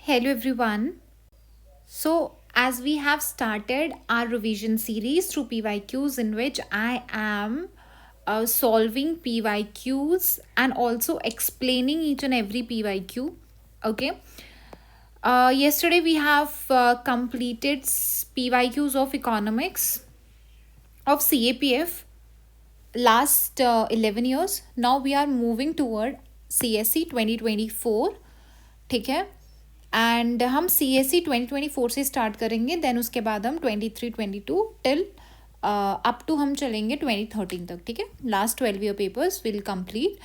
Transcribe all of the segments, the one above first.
Hello everyone. So, as we have started our revision series through PYQs, in which I am solving PYQs and also explaining each and every PYQ. Okay. Yesterday we have completed PYQs of economics of CAPF last 11 years. Now we are moving toward CSE 2024. ठीक है. And हम सी S C 2024 से start करेंगे. Then उसके बाद हम 23-22 till up to हम चलेंगे 2013 तक. ठीक है. Last 12 year papers will complete.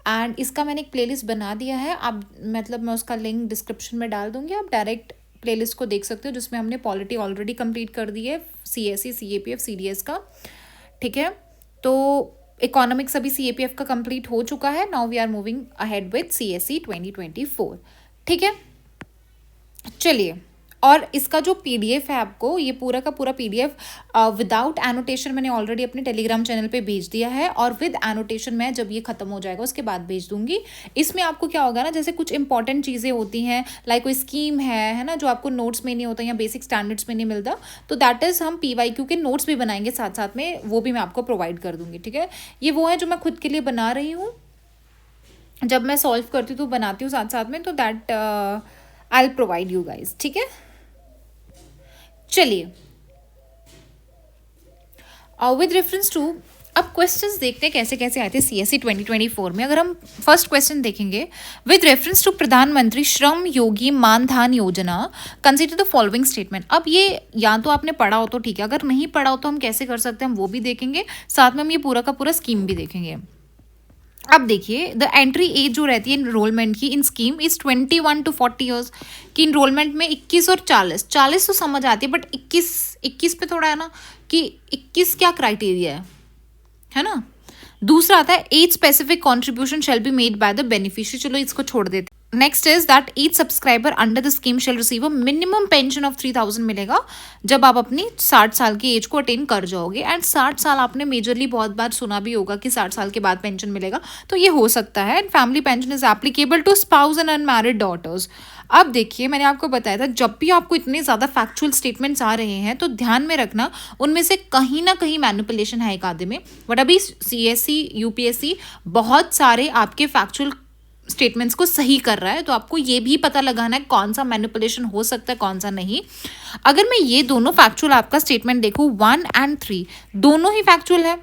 And इसका मैंने एक प्लेलिस्ट बना दिया है. आप मतलब मैं उसका लिंक डिस्क्रिप्शन में डाल दूंगी. आप डायरेक्ट प्लेलिस्ट को देख सकते हो जिसमें हमने पॉलिटी ऑलरेडी कंप्लीट कर दी है, C S C, C A P F, C D S का. ठीक है. तो इकोनॉमिक्स अभी सी ए पी एफ का कंप्लीट हो चुका है. Now we are moving ahead with C S C 2024. ठीक है. चलिए. और इसका जो पीडीएफ है आपको, ये पूरा का पूरा पीडीएफ विदाउट एनोटेशन मैंने ऑलरेडी अपने टेलीग्राम चैनल पे भेज दिया है. और विद एनोटेशन मैं जब ये खत्म हो जाएगा उसके बाद भेज दूंगी. इसमें आपको क्या होगा ना, जैसे कुछ इंपॉर्टेंट चीज़ें होती हैं, लाइक कोई स्कीम है ना, जो आपको नोट्स में नहीं होता या बेसिक स्टैंडर्ड्स में नहीं मिलता, तो दैट इज़ हम PYQ के नोट्स भी बनाएंगे साथ साथ में, वो भी मैं आपको प्रोवाइड कर दूंगी. ठीक है. ये वो है जो मैं खुद के लिए बना रही हूँ. जब मैं सॉल्व करती हूँ तो बनाती हूँ साथ साथ में, तो that I will provide you guys. ठीक है. चलिए. विद रेफरेंस टू, अब क्वेश्चंस देखते हैं कैसे कैसे आए थे CSE 2024 में. अगर हम फर्स्ट क्वेश्चन देखेंगे, विद रेफरेंस टू प्रधानमंत्री श्रम योगी मानधन योजना, कंसीडर द फॉलोइंग स्टेटमेंट. अब ये या तो आपने पढ़ा हो तो ठीक है, अगर नहीं पढ़ा हो तो हम कैसे कर सकते हैं, हम वो भी देखेंगे. साथ में हम ये पूरा का पूरा स्कीम भी देखेंगे. अब देखिए, द एंट्री एज जो रहती है इनरोलमेंट की इन स्कीम इज 21 to 40 ईयर्स. कि इनरोलमेंट में 21 और 40 तो समझ आती है, बट 21 पे थोड़ा है ना कि 21 क्या क्राइटेरिया है ना. दूसरा आता है as specific contribution shall be made by the beneficiary. चलो इसको छोड़ देते. Next is that each subscriber under the scheme shall receive a minimum pension of 3000 मिलेगा जब आप अपनी 60 साल की एज को अटेन कर जाओगे. एंड 60 साल आपने मेजरली बहुत बार सुना भी होगा कि 60 साल के बाद पेंशन मिलेगा, तो ये हो सकता है. And family pension is applicable to spouse and unmarried daughters. अब देखिए, मैंने आपको बताया था जब भी आपको इतने ज़्यादा फैक्चुअल स्टेटमेंट्स आ रहे हैं तो ध्यान में रखना उनमें से कहीं ना कहीं मैनिपुलेशन है एक आधे में. बट अभी CSE UPSC बहुत सारे आपके फैक्चुअल स्टेटमेंट्स को सही कर रहा है, तो आपको ये भी पता लगाना है कौन सा मैनिपुलेशन हो सकता है कौन सा नहीं. अगर मैं ये दोनों फैक्चुअल आपका स्टेटमेंट देखूँ 1 and 3, दोनों ही फैक्चुअल है,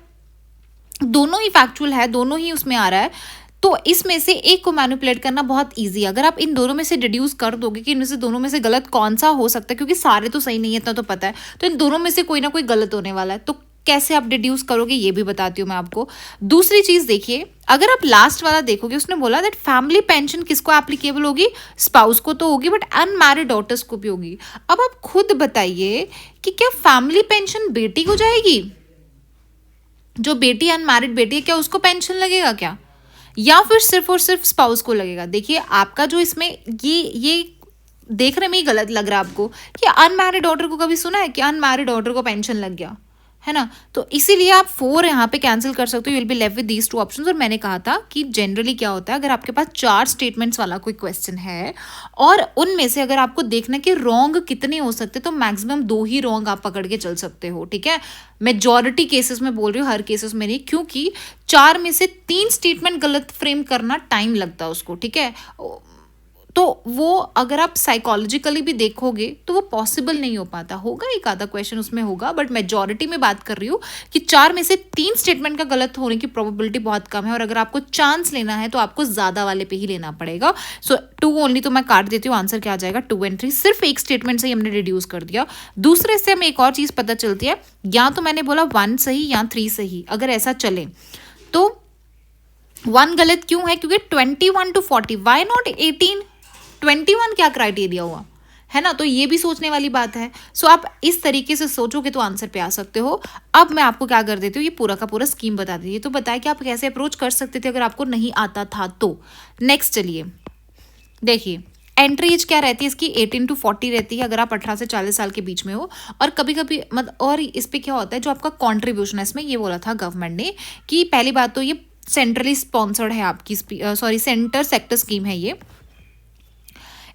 दोनों ही उसमें आ रहा है, तो इसमें से एक को मैनिपुलेट करना बहुत इजी है. अगर आप इन दोनों में से डिड्यूस कर दोगे कि इनमें से दोनों में से गलत कौन सा हो सकता है, क्योंकि सारे तो सही नहीं है इतना तो पता है, तो इन दोनों में से कोई ना कोई गलत होने वाला है. तो कैसे आप डिड्यूस करोगे ये भी बताती हूँ मैं आपको. दूसरी चीज देखिए, अगर आप लास्ट वाला देखोगे, उसने बोला दैट फैमिली पेंशन किसको एप्लीकेबल होगी, स्पाउस को तो होगी, बट अनमैरिड डॉटर्स को भी होगी. अब आप खुद बताइए कि क्या फैमिली पेंशन बेटी को जाएगी, जो बेटी अनमैरिड बेटी है, क्या उसको पेंशन लगेगा क्या, या फिर सिर्फ और सिर्फ स्पाउस को लगेगा. देखिए, आपका जो इसमें ये देखने में ही गलत लग रहा है आपको कि अनमैरिड डॉटर को, कभी सुना है कि अनमैरिड डॉटर को पेंशन लग गया है ना. तो इसीलिए आप 4 यहाँ पे कैंसिल कर सकते हो. You will be left with these 2 options. और मैंने कहा था कि जनरली क्या होता है, अगर आपके पास 4 स्टेटमेंट्स वाला कोई क्वेश्चन है और उनमें से अगर आपको देखना कि रॉन्ग कितने हो सकते, तो मैक्सिमम 2 ही रॉन्ग आप पकड़ के चल सकते हो. ठीक है. मेजॉरिटी केसेस में बोल रही हूँ, हर केसेस में नहीं, क्योंकि 4 में से 3 स्टेटमेंट गलत फ्रेम करना टाइम लगता है उसको. ठीक है. तो वो अगर आप साइकोलॉजिकली भी देखोगे तो वो पॉसिबल नहीं हो पाता. होगा एक आधा क्वेश्चन उसमें होगा, बट मेजॉरिटी में बात कर रही हूँ कि 4 में से 3 स्टेटमेंट का गलत होने की प्रोबेबिलिटी बहुत कम है. और अगर आपको चांस लेना है तो आपको ज़्यादा वाले पे ही लेना पड़ेगा. सो 2 ओनली तो मैं काट देती हूँ. आंसर क्या आ जाएगा, 2 and 3. सिर्फ एक स्टेटमेंट से ही हमने रिड्यूस कर दिया. दूसरे से हमें एक और चीज़ पता चलती है, या तो मैंने बोला 1 सही या 3 सही. अगर ऐसा चले तो 1 गलत क्यों है, क्योंकि 21 to 40, वाई नॉट 18, 21 क्या क्राइटेरिया हुआ है ना. तो ये भी सोचने वाली बात है. सो आप इस तरीके से सोचोगे तो आंसर पे आ सकते हो. अब मैं आपको क्या कर देती हूँ, ये पूरा का पूरा स्कीम बता दी. ये तो बताया कि आप कैसे अप्रोच कर सकते थे अगर आपको नहीं आता था तो. नेक्स्ट चलिए देखिए, एंट्री एज क्या रहती है इसकी, 18 to 40 रहती है अगर आप 18 से 40 साल के बीच में हो. और कभी कभी और इस पर क्या होता है, जो आपका कॉन्ट्रीब्यूशन है, इसमें ये बोला था गवर्नमेंट ने कि पहली बात तो ये सेंट्रली स्पॉन्सर्ड है आपकी, सॉरी सेंटर सेक्टर स्कीम है ये.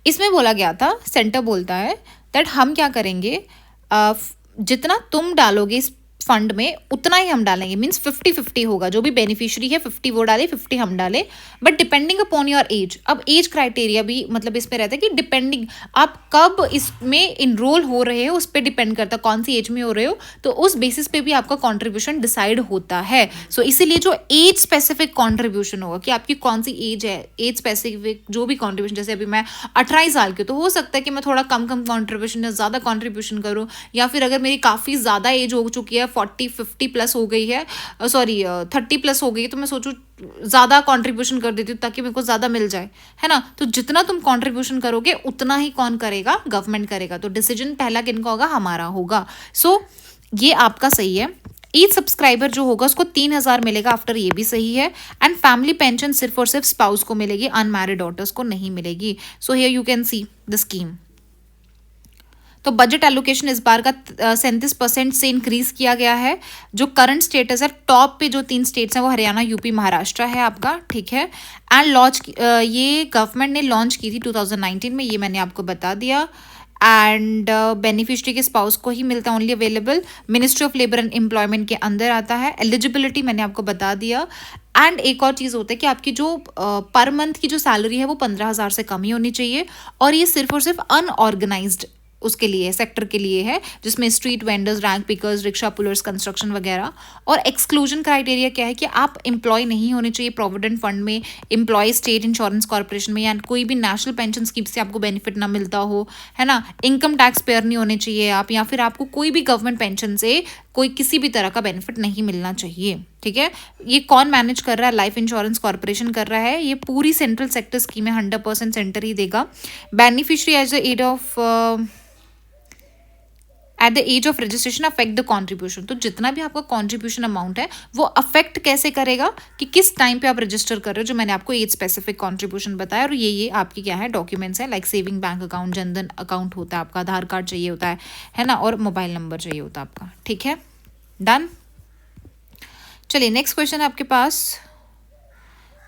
इसमें बोला गया था, सेंटर बोलता है दैट हम क्या करेंगे, जितना तुम डालोगे इस फंड में उतना ही हम डालेंगे, मीन्स 50-50 होगा, जो भी बेनिफिशियरी है 50 वो डाले 50 हम डाले, but depending upon your age. अब एज क्राइटेरिया भी मतलब इसमें रहता है कि डिपेंडिंग आप कब इसमें इनरोल हो रहे हो उस पर डिपेंड करता है, कौन सी एज में हो रहे हो, तो उस बेसिस पे भी आपका कॉन्ट्रीब्यूशन डिसाइड होता है। सो इसीलिए जो एज स्पेसिफिक कॉन्ट्रीब्यूशन होगा कि आपकी कौन सी एज है, एज स्पेसिफिक जो भी कॉन्ट्रीब्यूशन, जैसे अभी मैं 18 साल की, तो हो सकता है कि मैं थोड़ा कम कॉन्ट्रीब्यूशन या ज़्यादा कॉन्ट्रीब्यूशन करूँ, या फिर अगर मेरी काफ़ी ज़्यादा एज हो चुकी है, 40-50 प्लस हो गई है, सॉरी 30 प्लस हो गई है, तो मैं सोचूं ज़्यादा कंट्रीब्यूशन कर देती हूँ ताकि मेरे को ज़्यादा मिल जाए, है ना। तो जितना तुम कंट्रीब्यूशन करोगे उतना ही कौन करेगा, गवर्नमेंट करेगा। तो डिसीजन पहला किनका होगा, हमारा होगा। सो ये आपका सही है। ईच सब्सक्राइबर जो होगा उसको 3,000 मिलेगा आफ्टर, ये भी सही है। एंड फैमिली पेंशन सिर्फ और सिर्फ स्पाउस को मिलेगी, अनमैरिड डॉटर्स को नहीं मिलेगी। So here you can see the scheme. तो बजट एलोकेशन इस बार का 37% से इंक्रीज किया गया है। जो करंट स्टेटस है, टॉप पे जो 3 स्टेट्स हैं वो हरियाणा, यूपी, महाराष्ट्र है आपका, ठीक है। एंड लॉन्च ये गवर्नमेंट ने लॉन्च की थी 2019 में, ये मैंने आपको बता दिया। एंड बेनिफिशरी के स्पाउस को ही मिलता है, only available ministry of labour and employment के अंदर आता है। एलिजिबिलिटी मैंने आपको बता दिया। एंड एक और चीज़ होता है कि आपकी जो पर मंथ की जो सैलरी है वो 15,000 से कम ही होनी चाहिए, और ये सिर्फ और सिर्फ अनऑर्गेनाइज्ड उसके लिए, सेक्टर के लिए है, जिसमें street vendors, rank pickers, rickshaw pullers, construction वगैरह। और एक्सक्लूजन क्राइटेरिया क्या है कि आप एम्प्लॉय नहीं होने चाहिए प्रोविडेंट फंड में, एम्प्लॉय स्टेट इंश्योरेंस कॉर्पोरेशन में, या कोई भी नेशनल पेंशन स्कीम से आपको बेनिफिट ना मिलता हो, है ना। इनकम टैक्स पेयर नहीं होने चाहिए आप, या फिर आपको कोई भी गवर्नमेंट पेंशन से कोई किसी भी तरह का बेनिफिट नहीं मिलना चाहिए, ठीक है। ये कौन मैनेज कर रहा है, लाइफ इंश्योरेंस कॉर्पोरेशन कर रहा है। ये पूरी सेंट्रल सेक्टर स्कीम है, 100% सेंटर ही देगा। Beneficiary at the age of registration affect the contribution. तो जितना भी आपका कॉन्ट्रीब्यूशन अमाउंट है वो अफेक्ट कैसे करेगा कि किस टाइम पे आप रजिस्टर कर रहे हो, जो मैंने आपको एज स्पेसिफिक कॉन्ट्रीब्यूशन बताया। और ये आपकी क्या है, डॉक्यूमेंट्स है, like saving bank account, Jan Dhan account होता है आपका, आधार कार्ड चाहिए होता है ना, और मोबाइल नंबर चाहिए होता है आपका, ठीक है। डन। चलिए नेक्स्ट क्वेश्चन है आपके पास।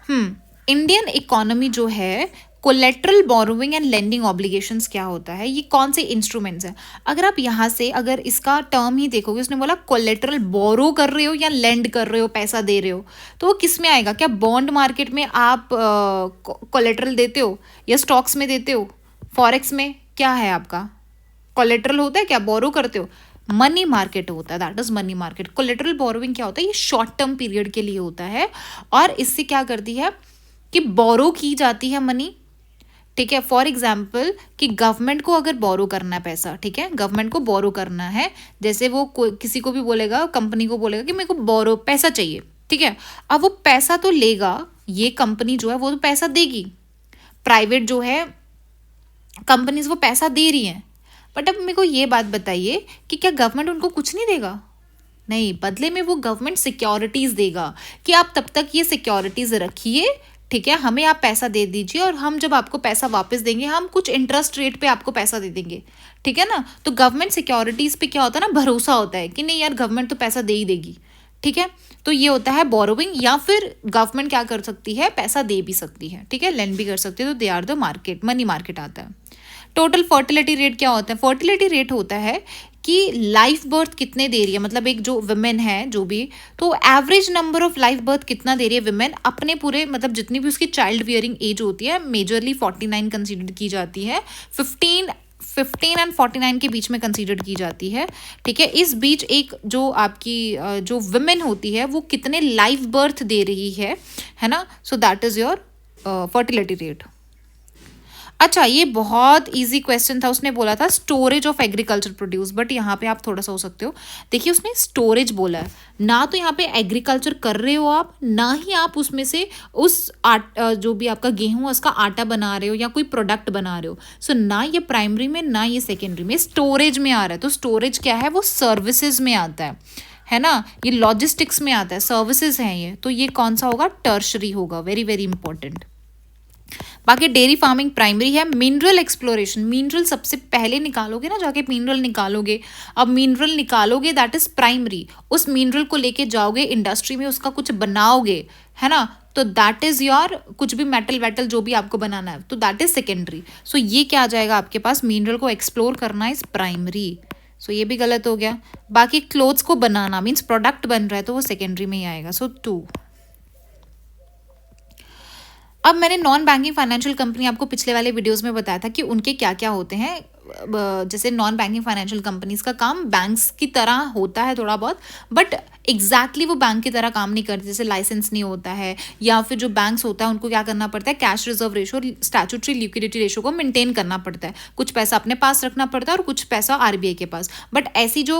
इंडियन इकोनॉमी जो है, collateral borrowing and lending obligations क्या होता है, ये कौन से इंस्ट्रूमेंट्स हैं। अगर आप यहाँ से अगर इसका टर्म ही देखोगे, उसने बोला कोलेट्रल बोरो कर रहे हो या लेंड कर रहे हो, पैसा दे रहे हो, तो वो किस में आएगा। क्या बॉन्ड मार्केट में आप कोलेट्रल देते हो, या स्टॉक्स में देते हो, फॉरेक्स में क्या है आपका कोलेट्रल होता है, क्या बोरो करते हो, मनी मार्केट होता है, that is money market. Collateral borrowing क्या होता है, ये शॉर्ट टर्म पीरियड के लिए होता है, और इससे क्या करती है कि बोरो की जाती है मनी, ठीक है। फॉर एग्जाम्पल कि गवर्नमेंट को अगर बोरो करना है पैसा, ठीक है, गवर्नमेंट को बोरो करना है, जैसे वो किसी को भी बोलेगा, कंपनी को बोलेगा कि मेरे को बोरो पैसा चाहिए, ठीक है। अब वो पैसा तो लेगा, ये कंपनी जो है वो तो पैसा देगी, प्राइवेट जो है कंपनीज वो पैसा दे रही हैं, बट अब मेरे को ये बात बताइए कि क्या गवर्नमेंट उनको कुछ नहीं देगा, नहीं, बदले में वो गवर्नमेंट सिक्योरिटीज देगा कि आप तब तक ये सिक्योरिटीज रखिए, ठीक है, हमें आप पैसा दे दीजिए, और हम जब आपको पैसा वापस देंगे हम कुछ इंटरेस्ट रेट पे आपको पैसा दे देंगे, ठीक है ना। तो गवर्नमेंट सिक्योरिटीज पे क्या होता है ना, भरोसा होता है कि नहीं यार गवर्नमेंट तो पैसा दे ही देगी, ठीक है। तो ये होता है बोरोइंग, या फिर गवर्नमेंट क्या कर सकती है, पैसा दे भी सकती है, ठीक है, लेंड भी कर सकती है, तो they are the market, money market आता है। टोटल फर्टिलिटी रेट क्या होता है, फर्टिलिटी रेट होता है कि लाइफ बर्थ कितने दे रही है, मतलब एक जो विमेन है जो भी, तो average number of life birth कितना दे रही है विमेन अपने पूरे, मतलब जितनी भी उसकी चाइल्ड बियरिंग एज होती है, मेजरली 49 कंसीडर की जाती है, 15 एंड 49 के बीच में कंसीडर की जाती है, ठीक है। इस बीच एक जो आपकी जो विमेन होती है वो कितने लाइफ बर्थ दे रही है ना, so that is your fertility rate. अच्छा, ये बहुत इजी क्वेश्चन था, उसने बोला था storage of agriculture produce, but यहाँ पे आप थोड़ा सा हो सकते हो, देखिए उसने स्टोरेज बोला है ना, तो यहाँ पे एग्रीकल्चर कर रहे हो आप, ना ही आप उसमें से उस जो भी आपका गेहूँ है उसका आटा बना रहे हो या कोई प्रोडक्ट बना रहे हो, सो ना ये प्राइमरी में ना ये सेकेंडरी में, स्टोरेज में आ रहा है। तो स्टोरेज क्या है, वो सर्विसेज में आता है ना, ये लॉजिस्टिक्स में आता है, सर्विसेज हैं ये, तो ये कौन सा होगा, टर्शरी होगा, वेरी वेरी इंपॉर्टेंट। बाकी डेयरी फार्मिंग प्राइमरी है। मिनरल एक्सप्लोरेशन, मिनरल सबसे पहले निकालोगे ना, जाके मिनरल निकालोगे। अब मिनरल निकालोगे दैट इज प्राइमरी। उस मिनरल को लेके जाओगे इंडस्ट्री में, उसका कुछ बनाओगे, है ना, तो दैट इज योर, कुछ भी मेटल वेटल जो भी आपको बनाना है, तो दैट इज सेकेंडरी। सो ये क्या आ जाएगा आपके पास, मिनरल को एक्सप्लोर करना इज प्राइमरी। सो ये भी गलत हो गया। बाकी क्लोथ्स को बनाना मीन्स प्रोडक्ट बन रहा है, तो वो सेकेंडरी में ही आएगा। सो 2। अब मैंने नॉन बैंकिंग फाइनेंशियल कंपनी आपको पिछले वाले वीडियोस में बताया था कि उनके क्या क्या होते हैं। जैसे नॉन बैंकिंग फाइनेंशियल कंपनीज का काम बैंक्स की तरह होता है थोड़ा बहुत, बट एग्जैक्टली वो बैंक की तरह काम नहीं करते। जैसे लाइसेंस नहीं होता है, या फिर जो बैंक्स होता है उनको क्या करना पड़ता है, cash reserve ratio, statutory liquidity ratio को मेंटेन करना पड़ता है। कुछ पैसा अपने पास रखना पड़ता है और कुछ पैसा आरबीआई के पास। बट ऐसी जो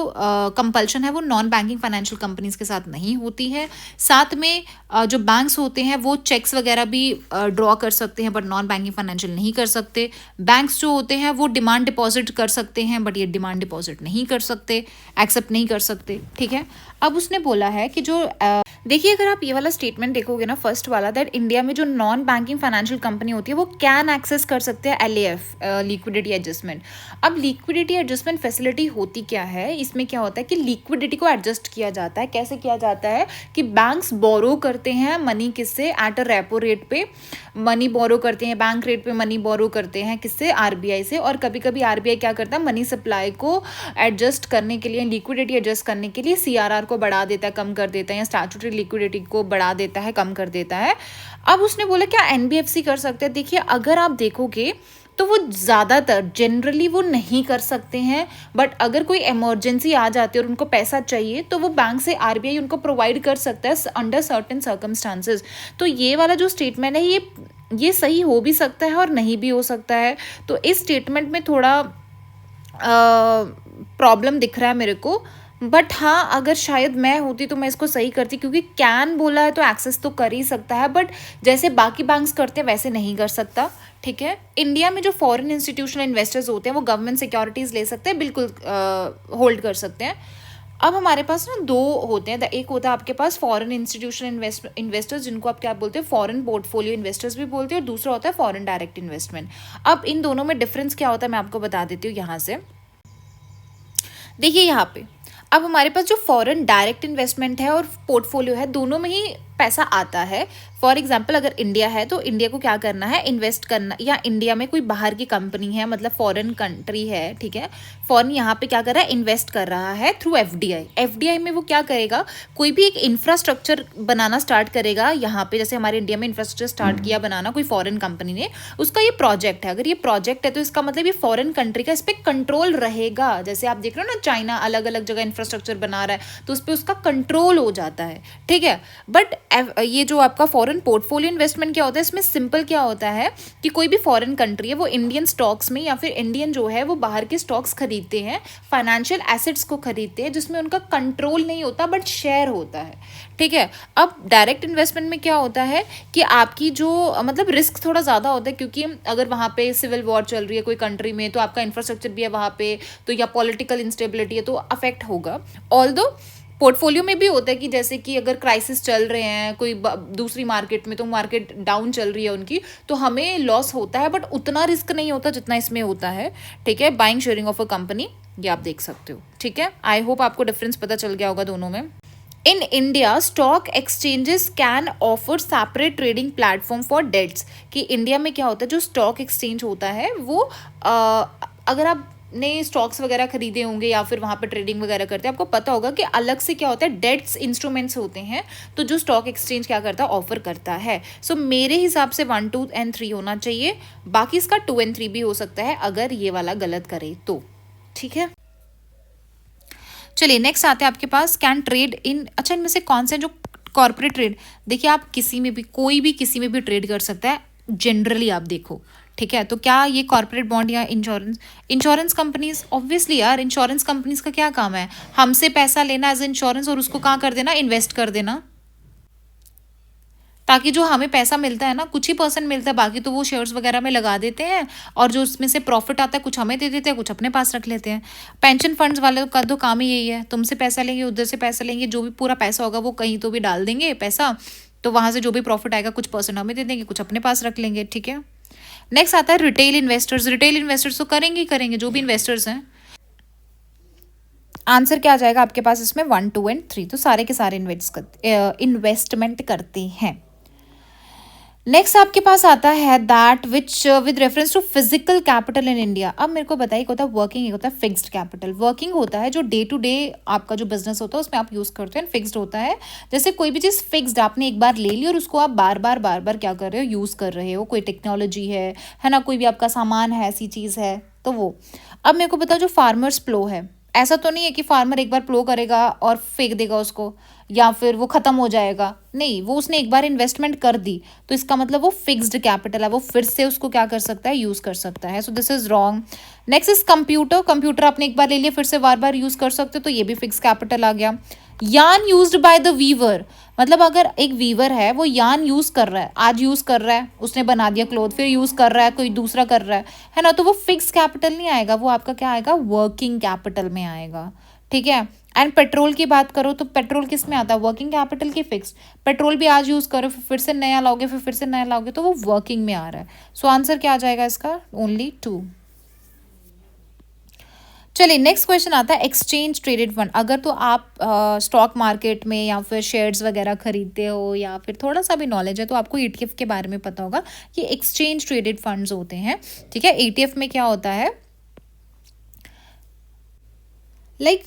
कंपल्शन है वो नॉन बैंकिंग फाइनेंशियल कंपनीज के साथ नहीं होती है। साथ में जो बैंक्स होते हैं वो चेक्स वगैरह भी ड्रॉ कर सकते हैं, बट नॉन बैंकिंग फाइनेंशियल नहीं कर सकते। बैंक्स जो होते हैं वो डिमांड डिपॉजिट कर सकते हैं, बट ये डिमांड डिपॉजिट नहीं कर सकते, एक्सेप्ट नहीं कर सकते, ठीक है। अब उसने बोला है कि जो देखिए, अगर आप ये वाला स्टेटमेंट देखोगे ना, फर्स्ट वाला, दैट इंडिया में जो नॉन बैंकिंग फाइनेंशियल कंपनी होती है वो कैन एक्सेस कर सकते हैं एलएएफ, लिक्विडिटी एडजस्टमेंट। अब लिक्विडिटी एडजस्टमेंट फैसिलिटी होती क्या है, इसमें क्या होता है कि लिक्विडिटी को एडजस्ट किया जाता है। कैसे किया जाता है कि बैंक्स बोरो करते हैं मनी, किससे, एट अ रेपो रेट पे मनी बोरो करते हैं, बैंक रेट पे मनी बोरो करते हैं, किससे, आरबीआई से। और कभी कभी आरबीआई क्या करता है, मनी सप्लाई को एडजस्ट करने के लिए, लिक्विडिटी एडजस्ट करने के लिए सीआरआर को बढ़ा देता है, कम कर देता है, या स्टैट्यूटरी लिक्विडिटी को बढ़ा देता है, कम कर देता है। अब उसने बोला क्या एनबीएफसी कर सकते हैं। देखिए, अगर आप देखोगे तो वो ज़्यादातर जनरली वो नहीं कर सकते हैं, बट अगर कोई इमरजेंसी आ जाती है और उनको पैसा चाहिए तो वो बैंक से आरबीआई उनको प्रोवाइड कर सकता है अंडर सर्टेन सर्कमस्टांसेस। तो ये वाला जो स्टेटमेंट है ये सही हो भी सकता है और नहीं भी हो सकता है। तो इस स्टेटमेंट में थोड़ा प्रॉब्लम दिख रहा है मेरे को, बट हाँ, अगर शायद मैं होती तो मैं इसको सही करती, क्योंकि कैन बोला है तो एक्सेस तो कर ही सकता है, बट जैसे बाकी बैंक्स करते हैं वैसे नहीं कर सकता, ठीक है। इंडिया में जो फॉरेन इंस्टीट्यूशनल इन्वेस्टर्स होते हैं वो गवर्नमेंट सिक्योरिटीज़ ले सकते हैं, बिल्कुल होल्ड कर सकते हैं। अब हमारे पास ना 2 होते हैं। एक होता है आपके पास फॉरेन इंस्टीट्यूशनल इन्वेस्टर्स, जिनको आप क्या बोलते हैं, फॉरेन पोर्टफोलियो इन्वेस्टर्स भी बोलते हैं, और दूसरा होता है फॉरेन डायरेक्ट इन्वेस्टमेंट। अब इन दोनों में डिफरेंस क्या होता है मैं आपको बता देती हूँ यहाँ से। देखिए यहाँ पे, अब हमारे पास जो फॉरेन डायरेक्ट इन्वेस्टमेंट है और पोर्टफोलियो है, दोनों में ही पैसा आता है। फॉर एग्जाम्पल, अगर इंडिया है तो इंडिया को क्या करना है, इन्वेस्ट करना, या इंडिया में कोई बाहर की कंपनी है, मतलब फॉरेन कंट्री है, ठीक है, फॉरेन यहाँ पे क्या कर रहा है, इन्वेस्ट कर रहा है थ्रू एफडीआई। एफडीआई में वो क्या करेगा, कोई भी एक इंफ्रास्ट्रक्चर बनाना स्टार्ट करेगा यहाँ पे। जैसे हमारे इंडिया में इंफ्रास्ट्रक्चर स्टार्ट किया बनाना कोई फॉरेन कंपनी ने, उसका ये प्रोजेक्ट है। अगर ये प्रोजेक्ट है तो इसका मतलब ये फॉरेन कंट्री का इस पर कंट्रोल रहेगा। जैसे आप देख रहे हो ना, चाइना अलग अलग जगह इंफ्रास्ट्रक्चर बना रहा है, तो उस पर उसका कंट्रोल हो जाता है, ठीक है। बट ये जो आपका फॉरेन पोर्टफोलियो इन्वेस्टमेंट क्या होता है, इसमें सिंपल क्या होता है कि कोई भी फॉरेन कंट्री है वो इंडियन स्टॉक्स में, या फिर इंडियन जो है वो बाहर के स्टॉक्स खरीदते हैं, फाइनेंशियल एसेट्स को खरीदते हैं, जिसमें उनका कंट्रोल नहीं होता बट शेयर होता है, ठीक है। अब डायरेक्ट इन्वेस्टमेंट में क्या होता है कि आपकी जो मतलब रिस्क थोड़ा ज़्यादा होता है, क्योंकि अगर वहाँ पे सिविल वॉर चल रही है कोई कंट्री में, तो आपका इंफ्रास्ट्रक्चर भी है वहाँ पे, तो या पॉलिटिकल इंस्टेबिलिटी है, तो अफेक्ट होगा। ऑल्दो पोर्टफोलियो में भी होता है कि जैसे कि अगर क्राइसिस चल रहे हैं कोई दूसरी मार्केट में, तो मार्केट डाउन चल रही है उनकी, तो हमें लॉस होता है, बट उतना रिस्क नहीं होता जितना इसमें होता है, ठीक है। Buying sharing of a company, ये आप देख सकते हो, ठीक है। आई होप आपको डिफरेंस पता चल गया होगा दोनों में। In India stock exchanges can offer separate trading platform for debts, कि इंडिया में क्या होता है, जो स्टॉक एक्सचेंज होता है वो अगर आप ने स्टॉक्स वगैरह खरीदे होंगे या फिर वहाँ पे ट्रेडिंग वगैरह करते हैं, आपको पता होगा कि अलग से क्या होता है, डेट्स इंस्ट्रूमेंट्स होते हैं, तो जो स्टॉक एक्सचेंज क्या करता है, ऑफर करता है। सो मेरे हिसाब से 1, 2 and 3 होना चाहिए, बाकी इसका 2 and 3 भी हो सकता है अगर ये वाला गलत करे तो, ठीक है। चलिए नेक्स्ट आते हैं आपके पास, कैन ट्रेड इन, अच्छा इनमें से कौन से जो कॉर्पोरेट ट्रेड, देखिए आप किसी में भी, कोई भी किसी में भी ट्रेड कर सकता है जनरली, आप देखो, ठीक है। तो क्या ये कॉर्पोरेट बॉन्ड या इंश्योरेंस कंपनीज, ऑब्वियसली यार इंश्योरेंस कंपनीज का क्या काम है, हमसे पैसा लेना एज इंश्योरेंस और उसको कहाँ कर देना, इन्वेस्ट कर देना, ताकि जो हमें पैसा मिलता है ना, कुछ ही % मिलता है, बाकी तो वो शेयर्स वगैरह में लगा देते हैं, और जो उसमें से प्रॉफिट आता है कुछ हमें दे देते हैं, कुछ अपने पास रख लेते हैं। पेंशन फंड्स वाले का तो काम ही यही है, तुमसे पैसा लेंगे, उधर से पैसा लेंगे, जो भी पूरा पैसा होगा वो कहीं तो भी डाल देंगे पैसा, तो वहाँ से जो भी प्रॉफिट आएगा कुछ % हमें दे देंगे, कुछ अपने पास रख लेंगे, ठीक है। नेक्स्ट आता है रिटेल इन्वेस्टर्स। रिटेल इन्वेस्टर्स तो करेंगे ही करेंगे, जो भी इन्वेस्टर्स हैं। आंसर क्या आ जाएगा आपके पास इसमें? 1, 2 एंड 3, तो सारे के सारे इन्वेस्टमेंट करते हैं। नेक्स्ट आपके पास आता है that which with reference to physical capital in India. अब मेरे को बताइए, एक होता है वर्किंग, एक होता है फिक्स्ड कैपिटल। वर्किंग होता है जो डे टू डे आपका जो बिजनेस होता है उसमें आप यूज करते हैं। फिक्स्ड होता है जैसे कोई भी चीज़ फिक्स्ड आपने एक बार ले ली और उसको आप बार बार क्या कर रहे हो, यूज कर रहे हो। कोई टेक्नोलॉजी है ना, कोई भी आपका सामान है, ऐसी चीज़ है, तो वो। अब मेरे को बताओ जो फार्मर्स प्लो है, ऐसा तो नहीं है कि फार्मर एक बार प्लो करेगा और फेंक देगा उसको, या फिर वो खत्म हो जाएगा। नहीं, वो उसने एक बार इन्वेस्टमेंट कर दी, तो इसका मतलब वो फिक्स्ड कैपिटल है, वो फिर से उसको क्या कर सकता है, यूज कर सकता है। So this is wrong. Next is computer. Computer आपने एक बार ले लिया, फिर से बार बार यूज कर सकते हो, तो ये भी फिक्स कैपिटल आ गया। यान यूज्ड बाय द वीवर, मतलब अगर एक वीवर है वो यान यूज कर रहा है, आज यूज कर रहा है, उसने बना दिया क्लोथ, फिर यूज कर रहा है, कोई दूसरा कर रहा है ना, तो वो फिक्स कैपिटल नहीं आएगा, वो आपका क्या आएगा, वर्किंग कैपिटल में आएगा। ठीक है। एंड पेट्रोल की बात करो तो पेट्रोल किस में आता है, वर्किंग कैपिटल की फिक्स्ड। पेट्रोल भी आज यूज करो, फिर से नया लाओगे, फिर से नया लाओगे, तो वो वर्किंग में आ रहा है। सो आंसर क्या आ जाएगा इसका? ओनली 2। चलिए नेक्स्ट क्वेश्चन आता है एक्सचेंज ट्रेडेड फंड। अगर तो आप स्टॉक मार्केट में या फिर शेयर्स वगैरह खरीदते हो या फिर थोड़ा सा भी नॉलेज है तो आपको ईटीएफ के बारे में पता होगा कि एक्सचेंज ट्रेडेड फंड्स होते हैं। ठीक है। ईटीएफ में क्या होता है, लाइक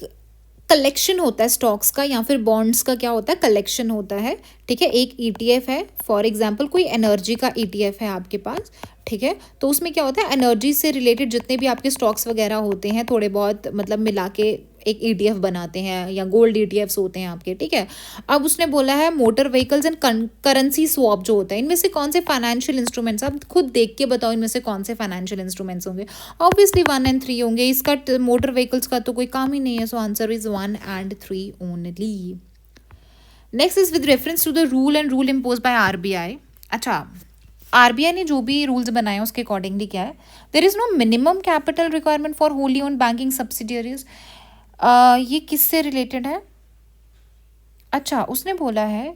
कलेक्शन होता है स्टॉक्स का या फिर बॉन्ड्स का, क्या होता है, कलेक्शन होता है। ठीक है। एक ईटीएफ है, फॉर एग्जांपल कोई एनर्जी का ईटीएफ है आपके पास। ठीक है। तो उसमें क्या होता है, एनर्जी से रिलेटेड जितने भी आपके स्टॉक्स वगैरह होते हैं थोड़े बहुत, मतलब मिला के एक ईटीएफ बनाते हैं, या गोल्ड ईटीएफ्स होते हैं आपके। ठीक है। अब उसने बोला है motor vehicles and currency swap जो होता है, इनमें से कौन से फाइनेंशियल इंस्ट्रूमेंट्स, आप खुद देख के बताओ इनमें से कौन से फाइनेंशियल इंस्ट्रूमेंट्स होंगे। ऑब्वियसली 1 एंड 3 होंगे, इसका मोटर व्हीकल्स का तो कोई काम ही नहीं है। So answer is 1 and 3 only. Next is with reference to the rule and rule impose by RBI. अच्छा, आरबीआई ने जो भी रूल्स बनाए हैं उसके अकॉर्डिंगली क्या है, there is no minimum capital requirement for wholly own banking subsidiaries. ये किससे रिलेटेड है? अच्छा, उसने बोला है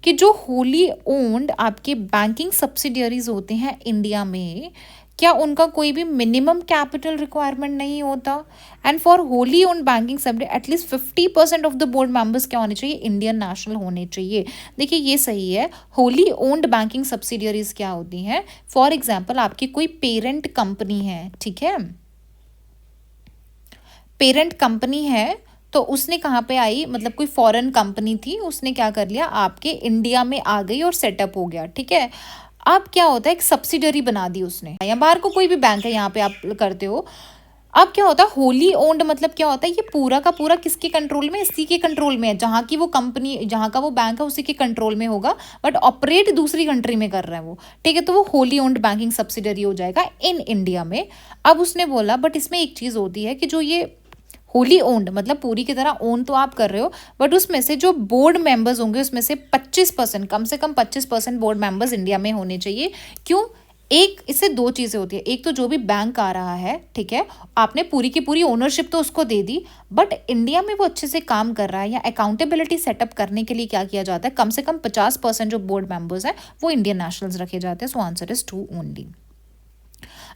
कि जो होली ओन्ड आपके बैंकिंग सब्सिडियरीज होते हैं इंडिया में, क्या उनका कोई भी मिनिमम कैपिटल रिक्वायरमेंट नहीं होता? And for wholly owned banking subsidy at least 50% of the board members क्या होने चाहिए, इंडियन नेशनल होने चाहिए। देखिए ये सही है। होली ओन्ड बैंकिंग सब्सिडियरीज क्या होती हैं, फॉर एग्जाम्पल आपकी कोई पेरेंट कंपनी है। ठीक है। पेरेंट कंपनी है तो उसने कहाँ पे आई, मतलब कोई फॉरेन कंपनी थी, उसने क्या कर लिया, आपके इंडिया में आ गई और सेटअप हो गया। ठीक है। अब क्या होता है, एक सब्सिडरी बना दी उसने, या बाहर को कोई भी बैंक है यहाँ पे आप करते हो। अब क्या होता है, होली ओन्ड मतलब क्या होता है, ये पूरा का पूरा किसके कंट्रोल में, इसी के कंट्रोल में है, जहाँ की वो कंपनी, जहाँ का वो बैंक है उसी के कंट्रोल में होगा, बट ऑपरेट दूसरी कंट्री में कर रहा है वो। ठीक है। तो वो होली ओन्ड बैंकिंग सब्सिडरी हो जाएगा इन इंडिया में। अब उसने बोला बट इसमें एक चीज़ होती है कि जो ये होली ओन्ड मतलब पूरी की तरह ओन तो आप कर रहे हो, बट उसमें से जो बोर्ड मेंबर्स होंगे उसमें से 25%, कम से कम 25% बोर्ड मेंबर्स इंडिया में होने चाहिए। क्यों? एक इससे दो चीज़ें होती है, एक तो जो भी बैंक आ रहा है, ठीक है, आपने पूरी की पूरी ओनरशिप तो उसको दे दी, बट इंडिया में वो अच्छे से काम कर रहा है, या अकाउंटेबिलिटी सेटअप करने के लिए क्या किया जाता है, कम से कम 50% जो बोर्ड मेंबर्स हैं वो इंडियन नेशनल्स रखे जाते हैं। सो आंसर इज 2 ओनली।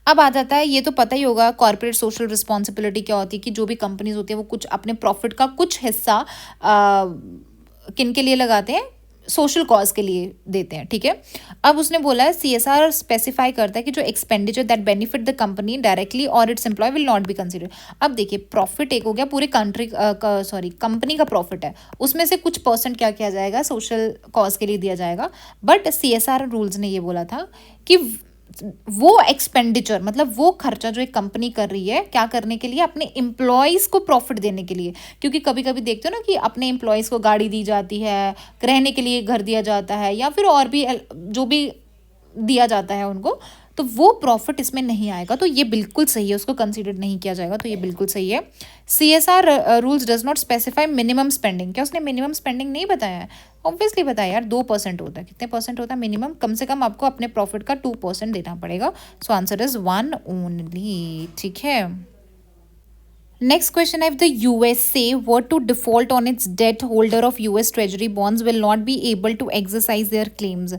अब आ जाता है, ये तो पता ही होगा, कॉर्पोरेट सोशल रिस्पॉन्सिबिलिटी क्या होती है, कि जो भी कंपनीज होती है वो कुछ अपने प्रॉफिट का कुछ हिस्सा किन के लिए लगाते हैं, सोशल कॉज के लिए देते हैं। ठीक है। अब उसने बोला है सीएसआर स्पेसिफाई करता है कि जो expenditure that benefit the company directly और its employ will not be consider. अब देखिए प्रॉफिट एक हो गया, पूरे कंट्री का, सॉरी कंपनी का प्रॉफिट है, उसमें से कुछ परसेंट क्या किया जाएगा, सोशल कॉज के लिए दिया जाएगा। बट सीएसआर रूल्स ने ये बोला था कि वो एक्सपेंडिचर मतलब वो खर्चा जो एक कंपनी कर रही है क्या करने के लिए, अपने एम्प्लॉयज़ को प्रॉफिट देने के लिए। क्योंकि कभी कभी देखते हो ना कि अपने एम्प्लॉयज़ को गाड़ी दी जाती है, रहने के लिए घर दिया जाता है, या फिर और भी जो भी दिया जाता है उनको, तो वो प्रॉफिट इसमें नहीं आएगा। तो ये बिल्कुल सही है, उसको कंसीडर नहीं किया जाएगा, तो ये बिल्कुल सही है। CSR rules does not specify minimum spending. क्या उसने मिनिमम स्पेंडिंग नहीं बताया है? ऑब्वियसली बताया यार, 2% होता है। कितने परसेंट होता है मिनिमम? कम से कम आपको अपने प्रॉफिट का 2% देना पड़ेगा। सो आंसर इज 1 ओनली। ठीक है। Next question, if the USA were to default on its debt, holder of US Treasury bonds will not be able to exercise their claims.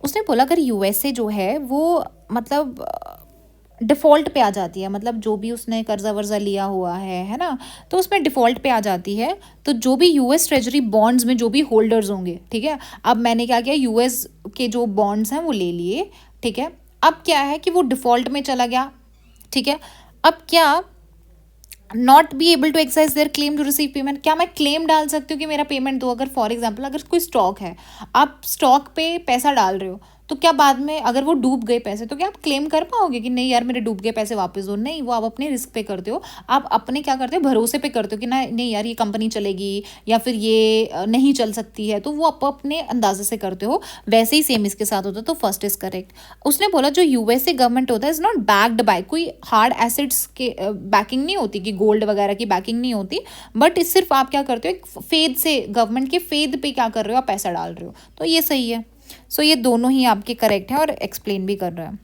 उसने बोला अगर यूएसए जो है वो मतलब डिफ़ॉल्ट पे आ जाती है, मतलब जो भी उसने कर्जा वर्जा लिया हुआ है ना, तो उसमें डिफ़ॉल्ट पे आ जाती है, तो जो भी यूएस ट्रेजरी बॉन्ड्स में जो भी होल्डर्स होंगे, ठीक है, अब मैंने क्या किया, यूएस के जो बॉन्ड्स हैं वो ले लिए, ठीक है, अब क्या है कि वो डिफ़ॉल्ट में चला गया, ठीक है, अब क्या not be able to exercise their claim to receive payment, क्या मैं क्लेम डाल सकती हूँ कि मेरा पेमेंट दो, अगर फॉर एग्जाम्पल अगर कोई स्टॉक है, आप स्टॉक पे पैसा डाल रहे हो, तो क्या बाद में अगर वो डूब गए पैसे, तो क्या आप क्लेम कर पाओगे कि नहीं यार मेरे डूब गए पैसे वापस दो? नहीं, वो आप अपने रिस्क पे करते हो, आप अपने क्या करते हो, भरोसे पे करते हो कि ना नहीं यार ये कंपनी चलेगी या फिर ये नहीं चल सकती है, तो वो आप अपने अंदाजे से करते हो। वैसे ही सेम इसके साथ होता है, तो फर्स्ट इज करेक्ट। उसने बोला जो यूएसए गवर्नमेंट होता है इज नॉट बैक्ड बाय, कोई हार्ड एसेट्स के बैकिंग नहीं होती कि गोल्ड वगैरह की बैकिंग नहीं होती, बट सिर्फ आप क्या करते हो, एक फेद से, गवर्नमेंट के फेद पे क्या कर रहे हो, आप पैसा डाल रहे हो, तो ये सही है। सो ये दोनों ही आपके करेक्ट है और एक्सप्लेन भी कर रहा है।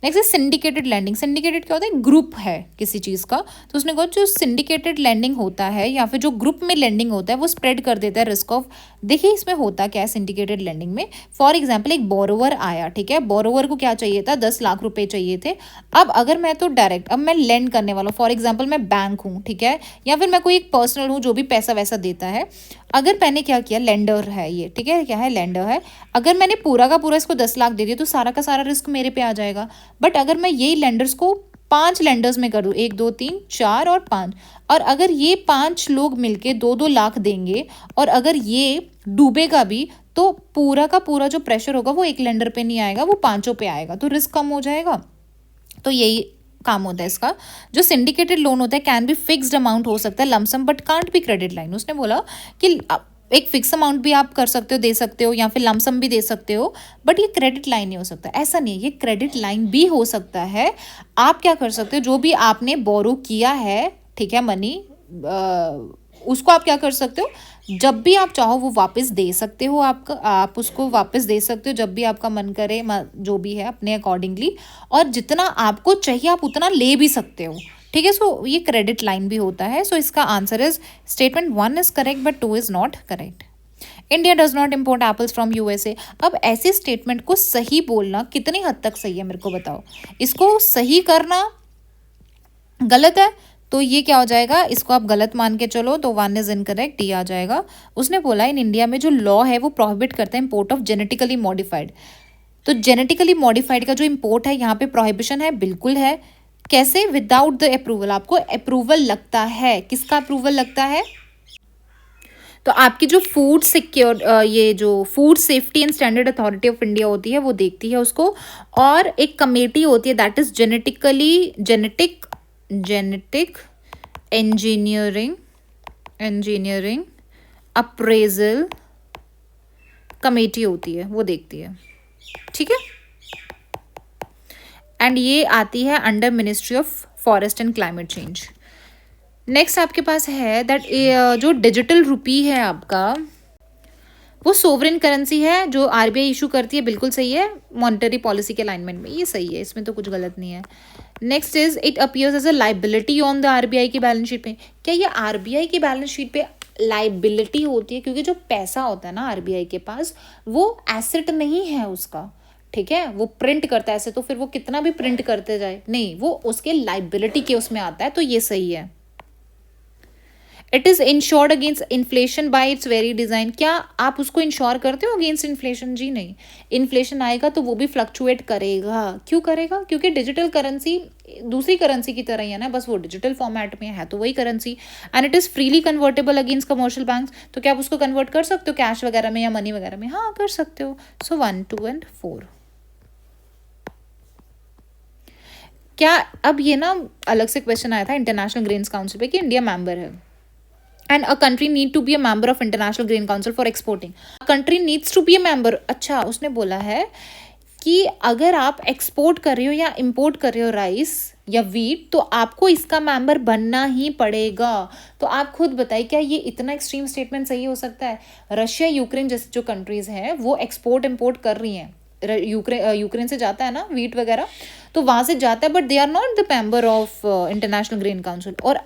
नेक्स्ट है सिंडिकेटेड लैंडिंग। सिंडिकेटेड क्या होता है, ग्रुप है किसी चीज़ का, तो उसने कहा जो सिंडिकेटेड लैंडिंग होता है या फिर जो ग्रुप में लैंडिंग होता है वो स्प्रेड कर देता है रिस्क ऑफ। देखिए इसमें होता क्या है सिंडिकेटेड लैंडिंग में, फॉर एग्जाम्पल एक बोरोवर आया, ठीक है, बोरोवर को क्या चाहिए था, 10 लाख रुपए चाहिए थे। अब अगर मैं तो डायरेक्ट अब मैं लैंड करने वाला हूँ, फॉर एग्जाम्पल मैं बैंक हूँ, ठीक है, या फिर मैं कोई एक पर्सनल हूँ जो भी पैसा वैसा देता है, अगर मैंने क्या किया, लेंडर है ये, ठीक है, क्या है, लेंडर है, अगर मैंने पूरा का पूरा इसको 10 लाख दे दिया तो सारा का सारा रिस्क मेरे पे आ जाएगा। बट अगर मैं यही लेंडर्स को 5 लेंडर्स में कर दूँ, 1 2 3 4 और 5, और अगर ये 5 लोग मिलके 2-2 लाख देंगे और अगर ये डूबेगा भी, तो पूरा का पूरा जो प्रेशर होगा वो एक लेंडर पे नहीं आएगा, वो पांचों पे आएगा, तो रिस्क कम हो जाएगा। तो यही काम होता है इसका। जो सिंडिकेटेड लोन होता है कैन बी फिक्स्ड अमाउंट हो सकता है, lump sum, but can't be credit line. उसने बोला कि एक फिक्स अमाउंट भी आप कर सकते हो, दे सकते हो, या फिर लमसम भी दे सकते हो, बट ये क्रेडिट लाइन नहीं हो सकता। ऐसा नहीं है, ये क्रेडिट लाइन भी हो सकता है। आप क्या कर सकते हो, जो भी आपने बोरो किया है, ठीक है, मनी, उसको आप क्या कर सकते हो, जब भी आप चाहो वो वापस दे सकते हो, आप उसको वापस दे सकते हो जब भी आपका मन करे, जो भी है अपने अकॉर्डिंगली, और जितना आपको चाहिए आप उतना ले भी सकते हो, ठीक है। सो ये क्रेडिट लाइन भी होता है। सो इसका answer is statement 1 is correct but 2 is not correct. India does not import apples from USA. अब ऐसे स्टेटमेंट को सही बोलना कितनी हद तक सही है, मेरे को बताओ। इसको सही करना गलत है तो ये क्या हो जाएगा, इसको आप गलत मान के चलो, तो 1 इज इनकरेक्ट, डी आ जाएगा। उसने बोला इन इंडिया में जो लॉ है वो प्रोहिबिट करता है इम्पोर्ट ऑफ जेनेटिकली मॉडिफाइड। तो जेनेटिकली मॉडिफाइड का जो इम्पोर्ट है यहाँ पे प्रोहिबिशन है, बिल्कुल है। कैसे, विदाउट द अप्रूवल, आपको अप्रूवल लगता है, किसका अप्रूवल लगता है, तो आपकी जो फूड सिक्योर ये जो food safety and standard authority of India होती है वो देखती है उसको, और एक कमेटी होती है that is genetic engineering appraisal committee होती है, वो देखती है, ठीक है। एंड ये आती है under ministry of forest and climate change. Next आपके पास है दैट जो डिजिटल रुपी है आपका, वो सोवरेन करेंसी है जो आरबीआई इशू करती है, बिल्कुल सही है, मॉनेटरी पॉलिसी के अलाइनमेंट में, ये सही है, इसमें तो कुछ गलत नहीं है। Next is it appears as a liability on the RBI की बैलेंस शीट पे। क्या ये आरबीआई की बैलेंस शीट पे लाइबिलिटी होती है, क्योंकि जो पैसा होता है ना आरबीआई के पास वो एसेट नहीं है उसका, ठीक है, वो प्रिंट करता है ऐसे, तो फिर वो कितना भी प्रिंट करते जाए, नहीं, वो उसके लाइबिलिटी के उसमें आता है, तो ये सही है। It is insured against inflation bye it's very design. क्या आप उसको इंश्योर करते हो अगेंस्ट इन्फ्लेशन? जी नहीं, इन्फ्लेशन आएगा तो वो भी फ्लक्चुएट करेगा। क्यों करेगा? क्योंकि डिजिटल करेंसी दूसरी करेंसी की तरह ही है ना, बस वो डिजिटल फॉर्मेट में है तो वही currency. And it is freely convertible against commercial banks. तो क्या आप उसको कन्वर्ट कर सकते हो कैश वगैरह में या मनी वगैरह में? हाँ, कर सकते हो। सो 1, 2 and 4। क्या अब ये ना अलग से क्वेश्चन आया था इंटरनेशनल ग्रेन्स काउंसिल पे कि इंडिया मेंबर है and a country need to be a member of international grain council for exporting. A country needs to be a member। अच्छा, उसने बोला है कि अगर आप एक्सपोर्ट कर रहे हो या इंपोर्ट कर रहे हो राइस या वीट, तो आपको इसका मेंबर बनना ही पड़ेगा। तो आप खुद बताइए, क्या ये इतना एक्सट्रीम स्टेटमेंट सही हो सकता है? रशिया, यूक्रेन जैसे जो कंट्रीज हैं वो एक्सपोर्ट इंपोर्ट कर रही हैं। यूक्रेन से जाता है ना वीट वगैरह, तो वहाँ से जाता है, but they are not the member of international grain council. और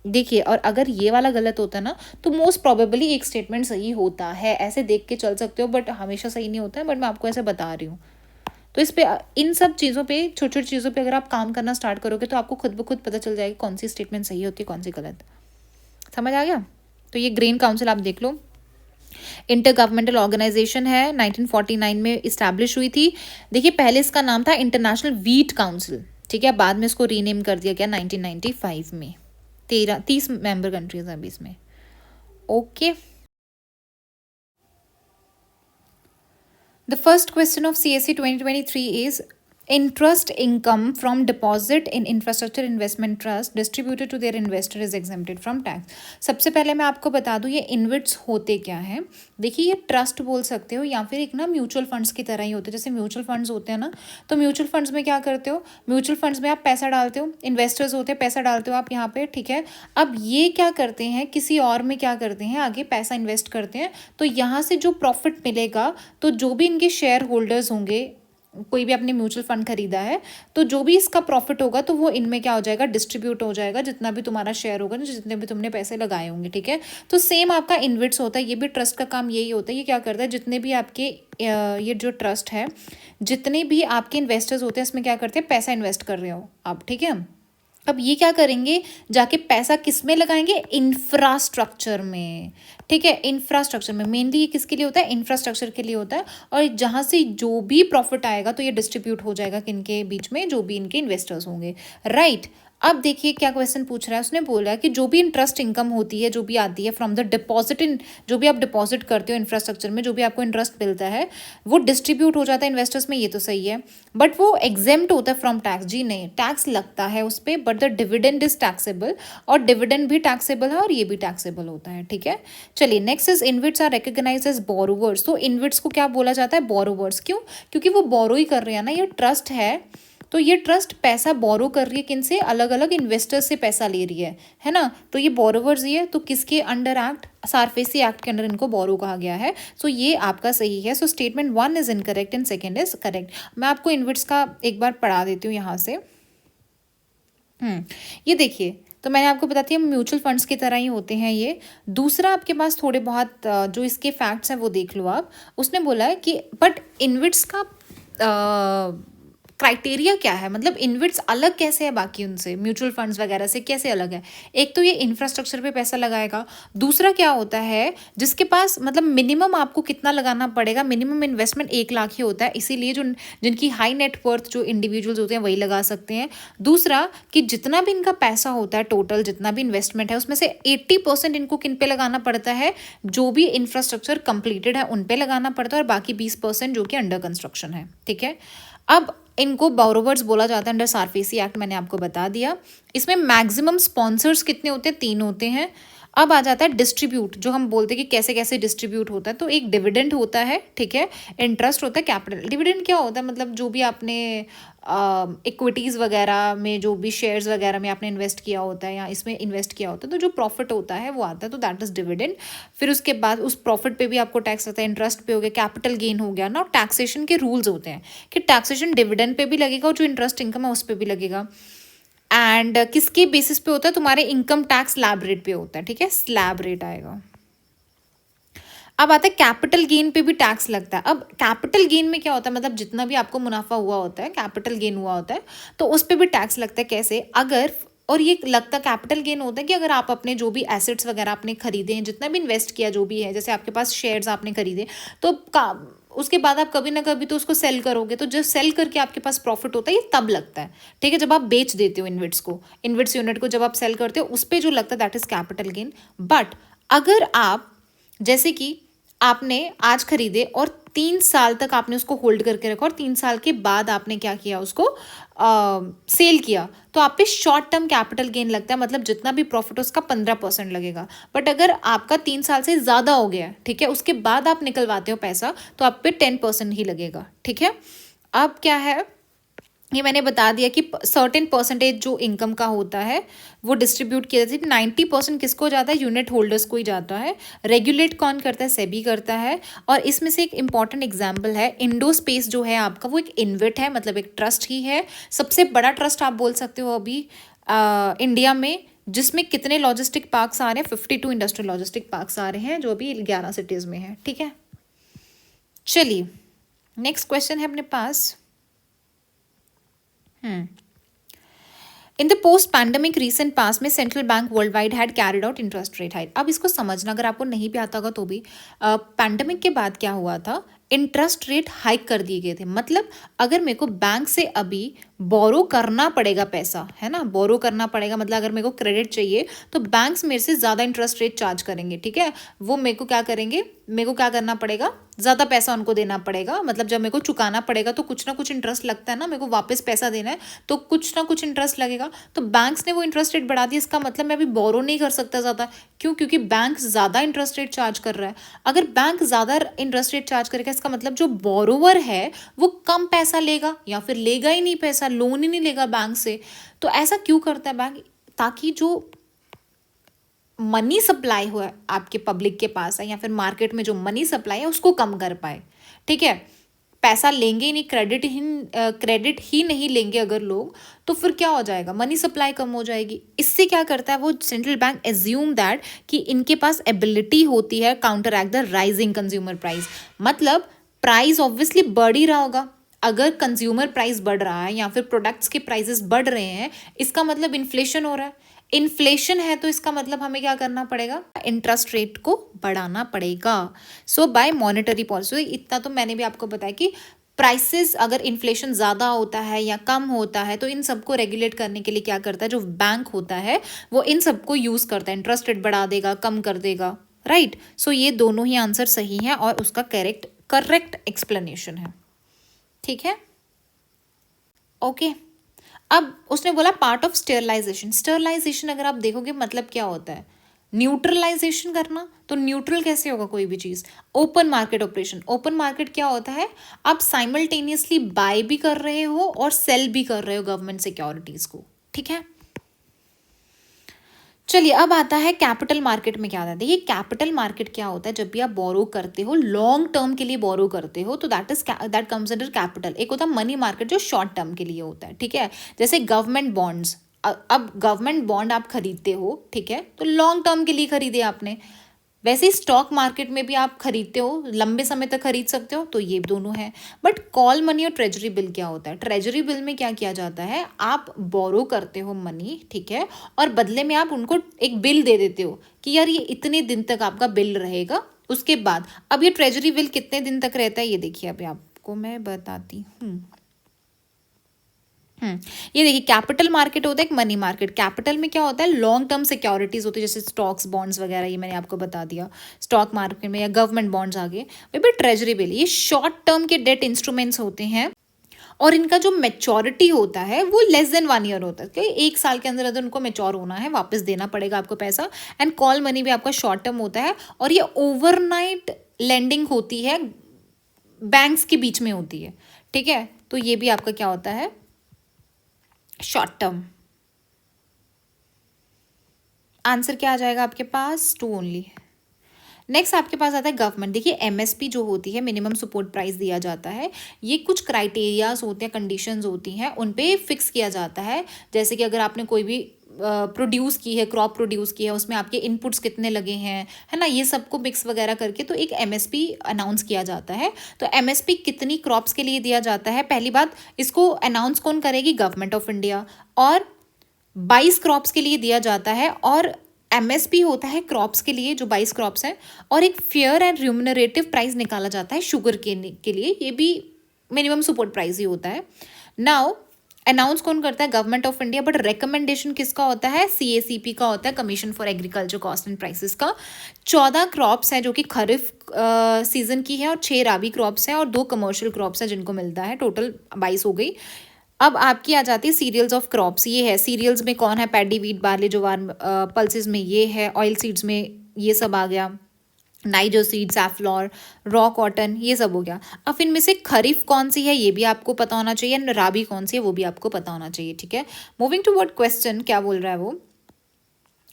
देखिए, और अगर ये वाला गलत होता है ना, तो मोस्ट प्रोबेबली एक स्टेटमेंट सही होता है, ऐसे देख के चल सकते हो, बट हमेशा सही नहीं होता है, बट मैं आपको ऐसे बता रही हूँ। तो इस पे इन सब चीज़ों पे, छोटी छोटी चीज़ों पे अगर आप काम करना स्टार्ट करोगे तो आपको खुद ब खुद पता चल जाएगा कौन सी स्टेटमेंट सही होती है, कौन सी गलत। समझ आ गया? तो ये ग्रीन काउंसिल आप देख लो, इंटर गवर्नमेंटल ऑर्गेनाइजेशन है, 1949 में इस्टेब्लिश हुई थी। देखिए, पहले इसका नाम था इंटरनेशनल वीट काउंसिल, ठीक है, बाद में इसको रीनेम कर दिया गया 1995 में। 30 मेंबर कंट्रीज हैं अभी इसमें। Okay, the first question of CSE 2023 is interest income from deposit in infrastructure investment trust distributed to their investor is exempted from tax। सबसे पहले मैं आपको बता दूं ये इन्विट्स होते क्या हैं। देखिए, ये ट्रस्ट बोल सकते हो या फिर एक ना म्यूचुअल फंड्स की तरह ही होते हैं। जैसे म्यूचुअल फंड्स होते हैं ना, तो म्यूचुअल फंड्स में क्या करते हो, म्यूचुअल फंड्स में आप पैसा डालते हो, इन्वेस्टर्स होते हैं, पैसा डालते हो आप यहाँ पे, ठीक है। अब ये क्या करते हैं, किसी और में क्या करते हैं, आगे पैसा इन्वेस्ट करते हैं, तो यहाँ से जो प्रॉफिट मिलेगा, तो जो भी इनके शेयर होल्डर्स होंगे, कोई भी आपने म्यूचुअल फंड खरीदा है, तो जो भी इसका प्रॉफिट होगा तो वो इनमें क्या हो जाएगा, डिस्ट्रीब्यूट हो जाएगा, जितना भी तुम्हारा शेयर होगा ना, जितने भी तुमने पैसे लगाए होंगे, ठीक है। तो सेम आपका इन्विट्स होता है, ये भी ट्रस्ट का काम यही होता है। ये क्या करता है, जितने भी आपके ये जो ट्रस्ट है, जितने भी आपके इन्वेस्टर्स होते हैं, इसमें क्या करते हैं, पैसा इन्वेस्ट कर रहे हो आप, ठीक है। अब ये क्या करेंगे, जाके पैसा किस में लगाएंगे, इंफ्रास्ट्रक्चर में, ठीक है। इंफ्रास्ट्रक्चर में मेनली ये किसके लिए होता है, इंफ्रास्ट्रक्चर के लिए होता है। और जहाँ से जो भी प्रॉफिट आएगा तो ये डिस्ट्रीब्यूट हो जाएगा किनके बीच में, जो भी इनके इन्वेस्टर्स होंगे, राइट। अब देखिए क्या क्वेश्चन पूछ रहा है, उसने बोला कि जो भी इंटरेस्ट इनकम होती है, जो भी आती है फ्रॉम द डिपॉजिट इन, जो भी आप डिपॉजिट करते हो इंफ्रास्ट्रक्चर में, जो भी आपको इंटरेस्ट मिलता है, वो डिस्ट्रीब्यूट हो जाता है इन्वेस्टर्स में, ये तो सही है, बट वो एग्जेम्प्ट होता है फ्रॉम टैक्स। जी नहीं, टैक्स लगता है उस पर, but the dividend is taxable, और डिविडेंड भी टैक्सेबल है और ये भी टैक्सेबल होता है, ठीक है। चलिए, next is InvITs are recognised as borrowers. तो इन्विट्स को क्या बोला जाता है, बोरोवर्स। क्यों, क्योंकि वो बोरो ही कर रहे हैं ना, ये ट्रस्ट है, तो ये ट्रस्ट पैसा बोरो कर रही है, किन से, अलग अलग इन्वेस्टर्स से पैसा ले रही है ना, तो ये बोरोवर्स ही है। तो किसके अंडर एक्ट, सारफेसी एक्ट के अंडर इनको बोरो कहा गया है। सो ये आपका सही है। So statement 1 is incorrect and second is correct. मैं आपको इन्विट्स का एक बार पढ़ा देती हूँ यहाँ से। ये देखिए, तो मैंने आपको बताती है म्यूचुअल फंड्स की तरह ही होते हैं ये। दूसरा आपके पास थोड़े बहुत जो इसके फैक्ट्स हैं वो देख लो आप। उसने बोला है कि बट इन्विट्स का क्राइटेरिया क्या है, मतलब इन्विट्स अलग कैसे है बाकी उनसे, म्यूचुअल फंड्स वगैरह से कैसे अलग है। एक तो ये इंफ्रास्ट्रक्चर पे पैसा लगाएगा, दूसरा क्या होता है, जिसके पास मतलब मिनिमम आपको कितना लगाना पड़ेगा, मिनिमम इन्वेस्टमेंट 1 लाख ही होता है, इसीलिए जो जिनकी हाई नेटवर्थ जो इंडिविजुअल्स होते हैं वही लगा सकते हैं। दूसरा कि जितना भी इनका पैसा होता है, टोटल जितना भी इन्वेस्टमेंट है, उसमें से 80% इनको किन पे लगाना पड़ता है, जो भी इंफ्रास्ट्रक्चर कंप्लीटेड है उन पे लगाना पड़ता है, और बाकी 20% जो कि अंडर कंस्ट्रक्शन है, ठीक है। अब इनको बोरोवर्स बोला जाता है अंडर सारफेसी एक्ट, मैंने आपको बता दिया। इसमें मैक्सिमम स्पॉन्सर्स कितने होते हैं, 3 होते हैं। अब आ जाता है डिस्ट्रीब्यूट, जो हम बोलते हैं कि कैसे कैसे डिस्ट्रीब्यूट होता है। तो एक डिविडेंड होता है, ठीक है, इंटरेस्ट होता है, कैपिटल। डिविडेंड क्या होता है, मतलब जो भी आपने इक्विटीज़ वगैरह में, जो भी शेयर्स वगैरह में आपने इन्वेस्ट किया होता है या इसमें इन्वेस्ट किया होता है, तो जो प्रॉफिट होता है वो आता है, तो दैट इज़ डिविडेंड। फिर उसके बाद उस प्रॉफिट पे भी आपको टैक्स आता है, इंटरेस्ट पे हो गया, कैपिटल गेन हो गया ना। टैक्सेशन के रूल्स होते हैं कि टैक्सेशन डिविडेंड पे भी लगेगा और जो इंटरेस्ट इनकम है उस पर भी लगेगा। एंड किसके बेसिस पे होता है, तुम्हारे इनकम टैक्स स्लैब रेट पे होता है, ठीक है, स्लैब रेट आएगा। अब आता है कैपिटल गेन पे भी टैक्स लगता है। अब कैपिटल गेन में क्या होता है, मतलब जितना भी आपको मुनाफा हुआ होता है, कैपिटल गेन हुआ होता है, तो उस पर भी टैक्स लगता है। कैसे, अगर, और ये लगता कैपिटल गेन होता है कि अगर आप अपने जो भी एसेट्स वगैरह आपने खरीदे हैं, जितना भी इन्वेस्ट किया जो भी है, जैसे आपके पास शेयर्स आपने खरीदे, तो उसके बाद आप कभी ना कभी तो उसको सेल करोगे, तो जब सेल करके आपके पास प्रॉफिट होता है ये तब लगता है, ठीक है, जब आप बेच देते हो इन्विट्स को, इन्विट्स यूनिट को जब आप सेल करते हो, उस पर जो लगता है that is capital gain. But अगर आप, जैसे कि आपने आज खरीदे और 3 साल तक आपने उसको होल्ड करके रखा और 3 साल के बाद आपने क्या किया, उसको सेल किया, तो आप पे शॉर्ट टर्म कैपिटल गेन लगता है, मतलब जितना भी प्रॉफिट उसका 15% लगेगा। बट अगर आपका 3 साल से ज़्यादा हो गया, ठीक है, उसके बाद आप निकलवाते हो पैसा, तो आप पे 10% ही लगेगा, ठीक है। अब क्या है, ये मैंने बता दिया कि सर्टेन परसेंटेज जो इनकम का होता है वो डिस्ट्रीब्यूट किया जाता है। 90% किसको जाता है, यूनिट होल्डर्स को ही जाता है। रेगुलेट कौन करता है, सेबी करता है। और इसमें से एक इंपॉर्टेंट एग्जांपल है, इंडोस्पेस जो है आपका, वो एक इन्विट है, मतलब एक ट्रस्ट ही है। सबसे बड़ा ट्रस्ट आप बोल सकते हो अभी इंडिया में, जिसमें कितने लॉजिस्टिक पार्क्स आ रहे हैं? 52 इंडस्ट्रियल लॉजिस्टिक पार्क्स आ रहे हैं जो अभी 11 सिटीज़ में है। ठीक है, चलिए नेक्स्ट क्वेश्चन है अपने पास। In the post pandemic recent past में central bank worldwide had carried out interest rate hike. अब इसको समझना, अगर आपको नहीं भी आता होगा तो भी, पैंडेमिक के बाद क्या हुआ था, इंटरेस्ट रेट हाइक कर दिए गए थे। मतलब अगर मेरे को बैंक से अभी बोरो करना पड़ेगा पैसा, है ना, बोरो करना पड़ेगा, मतलब अगर मेरे को क्रेडिट चाहिए तो बैंक्स मेरे से ज़्यादा इंटरेस्ट रेट चार्ज करेंगे। ठीक है, वो मेरे को क्या करेंगे, मेरे को क्या करना पड़ेगा, ज़्यादा पैसा उनको देना पड़ेगा। मतलब जब मेरे को चुकाना पड़ेगा तो कुछ ना कुछ इंटरेस्ट लगता है ना, मेरे को वापस पैसा देना है तो कुछ ना कुछ इंटरेस्ट लगेगा। तो बैंक्स ने वो इंटरेस्ट रेट बढ़ा दिया। इसका मतलब मैं अभी बोरो नहीं कर सकता ज़्यादा। क्यों? क्योंकि बैंक ज़्यादा इंटरेस्ट रेट चार्ज कर रहा है। अगर बैंक ज़्यादा इंटरेस्ट रेट चार्ज करेगा, इसका मतलब जो बोरोवर है वो कम पैसा लेगा या फिर लेगा ही नहीं पैसा, लोन ही नहीं लेगा बैंक से। तो ऐसा क्यों करता है बैंक? ताकि जो मनी सप्लाई हुआ है आपके पब्लिक के पास है या फिर मार्केट में जो मनी सप्लाई है उसको कम कर पाए। ठीक है, पैसा लेंगे ही नहीं, क्रेडिट ही नहीं लेंगे अगर लोग, तो फिर क्या हो जाएगा, मनी सप्लाई कम हो जाएगी। इससे क्या करता है वो सेंट्रल बैंक, एज्यूम दैट कि इनके पास एबिलिटी होती है counter act the rising consumer price. मतलब प्राइस ऑब्वियसली बढ़ ही रहा होगा। अगर कंज्यूमर प्राइस बढ़ रहा है या फिर प्रोडक्ट्स के प्राइसेस बढ़ रहे हैं, इसका मतलब इन्फ्लेशन हो रहा है। इन्फ्लेशन है तो इसका मतलब हमें क्या करना पड़ेगा, इंटरेस्ट रेट को बढ़ाना पड़ेगा। सो बाय मॉनेटरी पॉलिसी। इतना तो मैंने भी आपको बताया कि प्राइसेस, अगर इन्फ्लेशन ज़्यादा होता है या कम होता है तो इन सबको रेगुलेट करने के लिए क्या करता है जो बैंक होता है, वो इन सबको यूज़ करता है। इंटरेस्ट रेट बढ़ा देगा, कम कर देगा, राइट। सो ये दोनों ही आंसर सही हैं और उसका करेक्ट एक्सप्लेनेशन है। ठीक है, ओके। अब उसने बोला पार्ट ऑफ स्टेरलाइजेशन। स्टेरलाइजेशन अगर आप देखोगे मतलब क्या होता है, न्यूट्रलाइजेशन करना। तो न्यूट्रल कैसे होगा कोई भी चीज़? Open market operation. Open market क्या होता है, आप साइमल्टेनियसली बाय भी कर रहे हो और सेल भी कर रहे हो गवर्नमेंट सिक्योरिटीज़ को। ठीक है, चलिए अब आता है कैपिटल मार्केट में क्या होता है। देखिए कैपिटल मार्केट क्या होता है, जब भी आप बोरो करते हो, लॉन्ग टर्म के लिए बोरो करते हो, तो दैट कम्स अंडर कैपिटल। एक होता है मनी मार्केट जो शॉर्ट टर्म के लिए होता है। ठीक है, जैसे गवर्नमेंट बॉन्ड्स। अब गवर्नमेंट बॉन्ड आप खरीदते हो, ठीक है, तो लॉन्ग टर्म के लिए खरीदे आपने। वैसे ही स्टॉक मार्केट में भी आप खरीदते हो, लंबे समय तक खरीद सकते हो, तो ये दोनों है। बट कॉल मनी और ट्रेजरी बिल क्या होता है? ट्रेजरी बिल में क्या किया जाता है, आप बोरो करते हो मनी, ठीक है, और बदले में आप उनको एक बिल दे देते हो कि यार ये इतने दिन तक आपका बिल रहेगा। उसके बाद अब ये ट्रेजरी बिल कितने दिन तक रहता है, ये देखिए अभी आपको मैं बताती हूँ। ये देखिए कैपिटल मार्केट होता है एक मनी मार्केट। कैपिटल में क्या होता है, लॉन्ग टर्म सिक्योरिटीज होती है, जैसे स्टॉक्स, बॉन्ड्स वगैरह, ये मैंने आपको बता दिया। स्टॉक मार्केट में या गवर्नमेंट बॉन्ड्स आगे, वे भी ट्रेजरी बिल, ये शॉर्ट टर्म के डेट इंस्ट्रूमेंट्स होते हैं और इनका जो मेच्योरिटी होता है वो लेस देन 1 ईयर होता है, क्योंकि 1 साल के अंदर अंदर उनको मेच्योर होना है, वापस देना पड़ेगा आपको पैसा। एंड कॉल मनी भी आपका शॉर्ट टर्म होता है और ये ओवरनाइट लेंडिंग होती है, बैंक्स के बीच में होती है। ठीक है, तो ये भी आपका क्या होता है, शॉर्ट टर्म। आंसर क्या आ जाएगा आपके पास, 2 ओनली। नेक्स्ट आपके पास आता है गवर्नमेंट। देखिए एमएसपी जो होती है, मिनिमम सपोर्ट प्राइस दिया जाता है, ये कुछ क्राइटेरियाज होते हैं, कंडीशंस होती हैं, उन पे फिक्स किया जाता है। जैसे कि अगर आपने कोई भी प्रोड्यूस की है, क्रॉप प्रोड्यूस की है, उसमें आपके इनपुट्स कितने लगे हैं, है ना, ये सबको मिक्स वगैरह करके तो एक एमएसपी अनाउंस किया जाता है। तो एमएसपी कितनी क्रॉप्स के लिए दिया जाता है, पहली बात इसको अनाउंस कौन करेगी, गवर्नमेंट ऑफ इंडिया, और 22 क्रॉप्स के लिए दिया जाता है। और एमएसपी होता है क्रॉप्स के लिए जो 22 क्रॉप्स हैं, और एक फेयर एंड रिम्यूनरेटिव प्राइस निकाला जाता है शुगर के लिए, ये भी मिनिमम सपोर्ट प्राइस ही होता है। नाउ अनाउंस कौन करता है, government of India, but recommendation किसका होता है, सीएसीपी का होता है, commission for agriculture cost and prices का। 14 क्रॉप्स हैं जो कि खरीफ सीजन की है और 6 राबी क्रॉप्स हैं और 2 कमर्शियल क्रॉप्स हैं जिनको मिलता है, टोटल 22 हो गई। अब आपकी आ जाती है सीरियल्स ऑफ क्रॉप्स। ये है सीरियल्स में कौन है, पैडी, वीट, बार्ली, ज्वार, पल्सेस में ये है, ऑयल सीड्स में ये सब आ गया, नाइजो सीड, सैफ्लॉर, रॉ कॉटन, ये सब हो गया। अब इनमें से खरीफ कौन सी है ये भी आपको पता होना चाहिए, एंड राबी कौन सी है वो भी आपको पता होना चाहिए। ठीक है, मूविंग टू वर्ड क्वेश्चन, क्या बोल रहा है वो,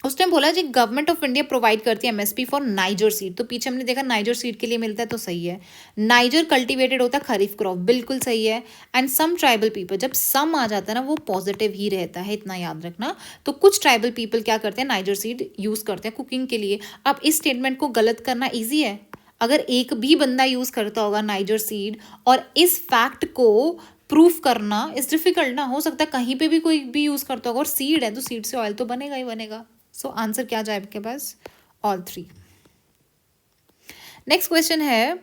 उसने बोला जी गवर्नमेंट ऑफ इंडिया प्रोवाइड करती है एमएसपी फॉर नाइजर सीड, तो पीछे हमने देखा नाइजर सीड के लिए मिलता है, तो सही है। नाइजर कल्टीवेटेड होता है खरीफ क्रॉप, बिल्कुल सही है। एंड सम ट्राइबल पीपल, जब सम आ जाता है ना वो पॉजिटिव ही रहता है, इतना याद रखना। तो कुछ ट्राइबल पीपल क्या करते हैं, नाइजर सीड यूज करते हैं कुकिंग के लिए। अब इस स्टेटमेंट को गलत करना ईजी है, अगर एक भी बंदा यूज करता होगा नाइजर सीड, और इस फैक्ट को प्रूफ करना इज डिफिकल्ट ना, हो सकता है कहीं पे भी कोई भी यूज करता होगा, और सीड है तो सीड से ऑयल तो बनेगा ही बनेगा। सो आंसर क्या जाए आपके पास, ऑल थ्री। नेक्स्ट क्वेश्चन है,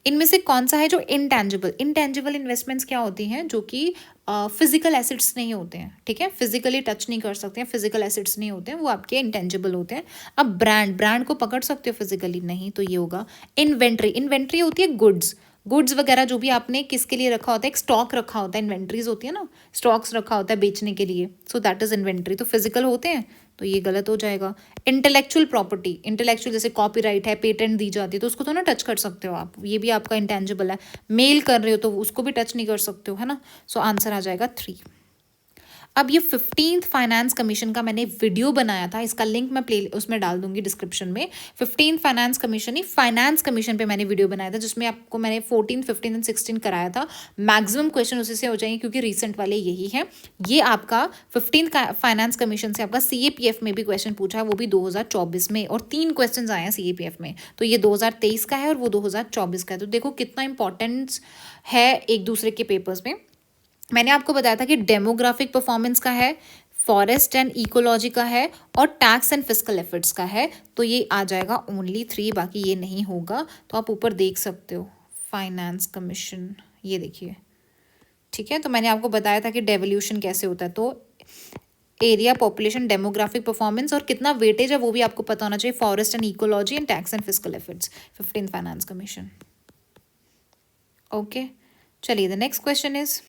इनमें से कौन सा है जो इनटेंजिबल, इनटेंजिबल इन्वेस्टमेंट्स क्या होती हैं, जो कि फिजिकल एसेट्स नहीं होते हैं, ठीक है, फिजिकली टच नहीं कर सकते हैं, फिजिकल एसेट्स नहीं होते हैं, वो आपके इंटेंजिबल होते हैं। अब ब्रांड, ब्रांड को पकड़ सकते हो फिजिकली, नहीं, तो ये होगा इन्वेंट्री। इन्वेंट्री होती है गुड्स, गुड्स वगैरह जो भी आपने किसके लिए रखा होता है, एक स्टॉक रखा होता है, इन्वेंट्रीज होती है ना, स्टॉक्स रखा होता है बेचने के लिए, सो दैट इज इन्वेंट्री, तो फिजिकल होते हैं, तो ये गलत हो जाएगा। इंटेलेक्चुअल प्रॉपर्टी, इंटेलेक्चुअल जैसे कॉपीराइट है, पेटेंट दी जाती है, तो उसको तो ना टच कर सकते हो आप, ये भी आपका इंटेंजिबल है। मेल कर रहे हो तो उसको भी टच नहीं कर सकते हो, है ना, सो आंसर आ जाएगा 3। अब ये 15th फाइनेंस कमीशन का मैंने वीडियो बनाया था, इसका लिंक मैं प्ले उसमें डाल दूंगी डिस्क्रिप्शन में। 15th फाइनेंस कमीशन ही फाइनेंस कमीशन पे मैंने वीडियो बनाया था, जिसमें आपको मैंने 14, 15 एंड 16 कराया था। मैक्सिमम क्वेश्चन उसी से हो जाएंगे क्योंकि रिसेंट वाले यही है। ये आपका 15th फाइनेंस कमीशन से आपका CAPF में भी क्वेश्चन पूछा है, वो भी 2024 में, और 3 क्वेश्चन आए हैं CAPF में, तो ये 2023 का है और वो 2024 का है। तो देखो कितना इंपॉर्टेंस है एक दूसरे के पेपर्स में। मैंने आपको बताया था कि डेमोग्राफिक परफॉर्मेंस का है, फॉरेस्ट एंड इकोलॉजी का है, और टैक्स एंड फिस्कल एफर्ट्स का है, तो ये आ जाएगा ओनली 3, बाकी ये नहीं होगा। तो आप ऊपर देख सकते हो फाइनेंस कमीशन, ये देखिए, ठीक है। तो मैंने आपको बताया था कि डेवोल्यूशन कैसे होता है, तो एरिया, पॉपुलेशन, डेमोग्राफिक परफॉर्मेंस और कितना वेटेज है वो भी आपको पता होना चाहिए, forest and ecology and tax and fiscal efforts, 15th finance commission. Okay, चलिए द नेक्स्ट क्वेश्चन इज,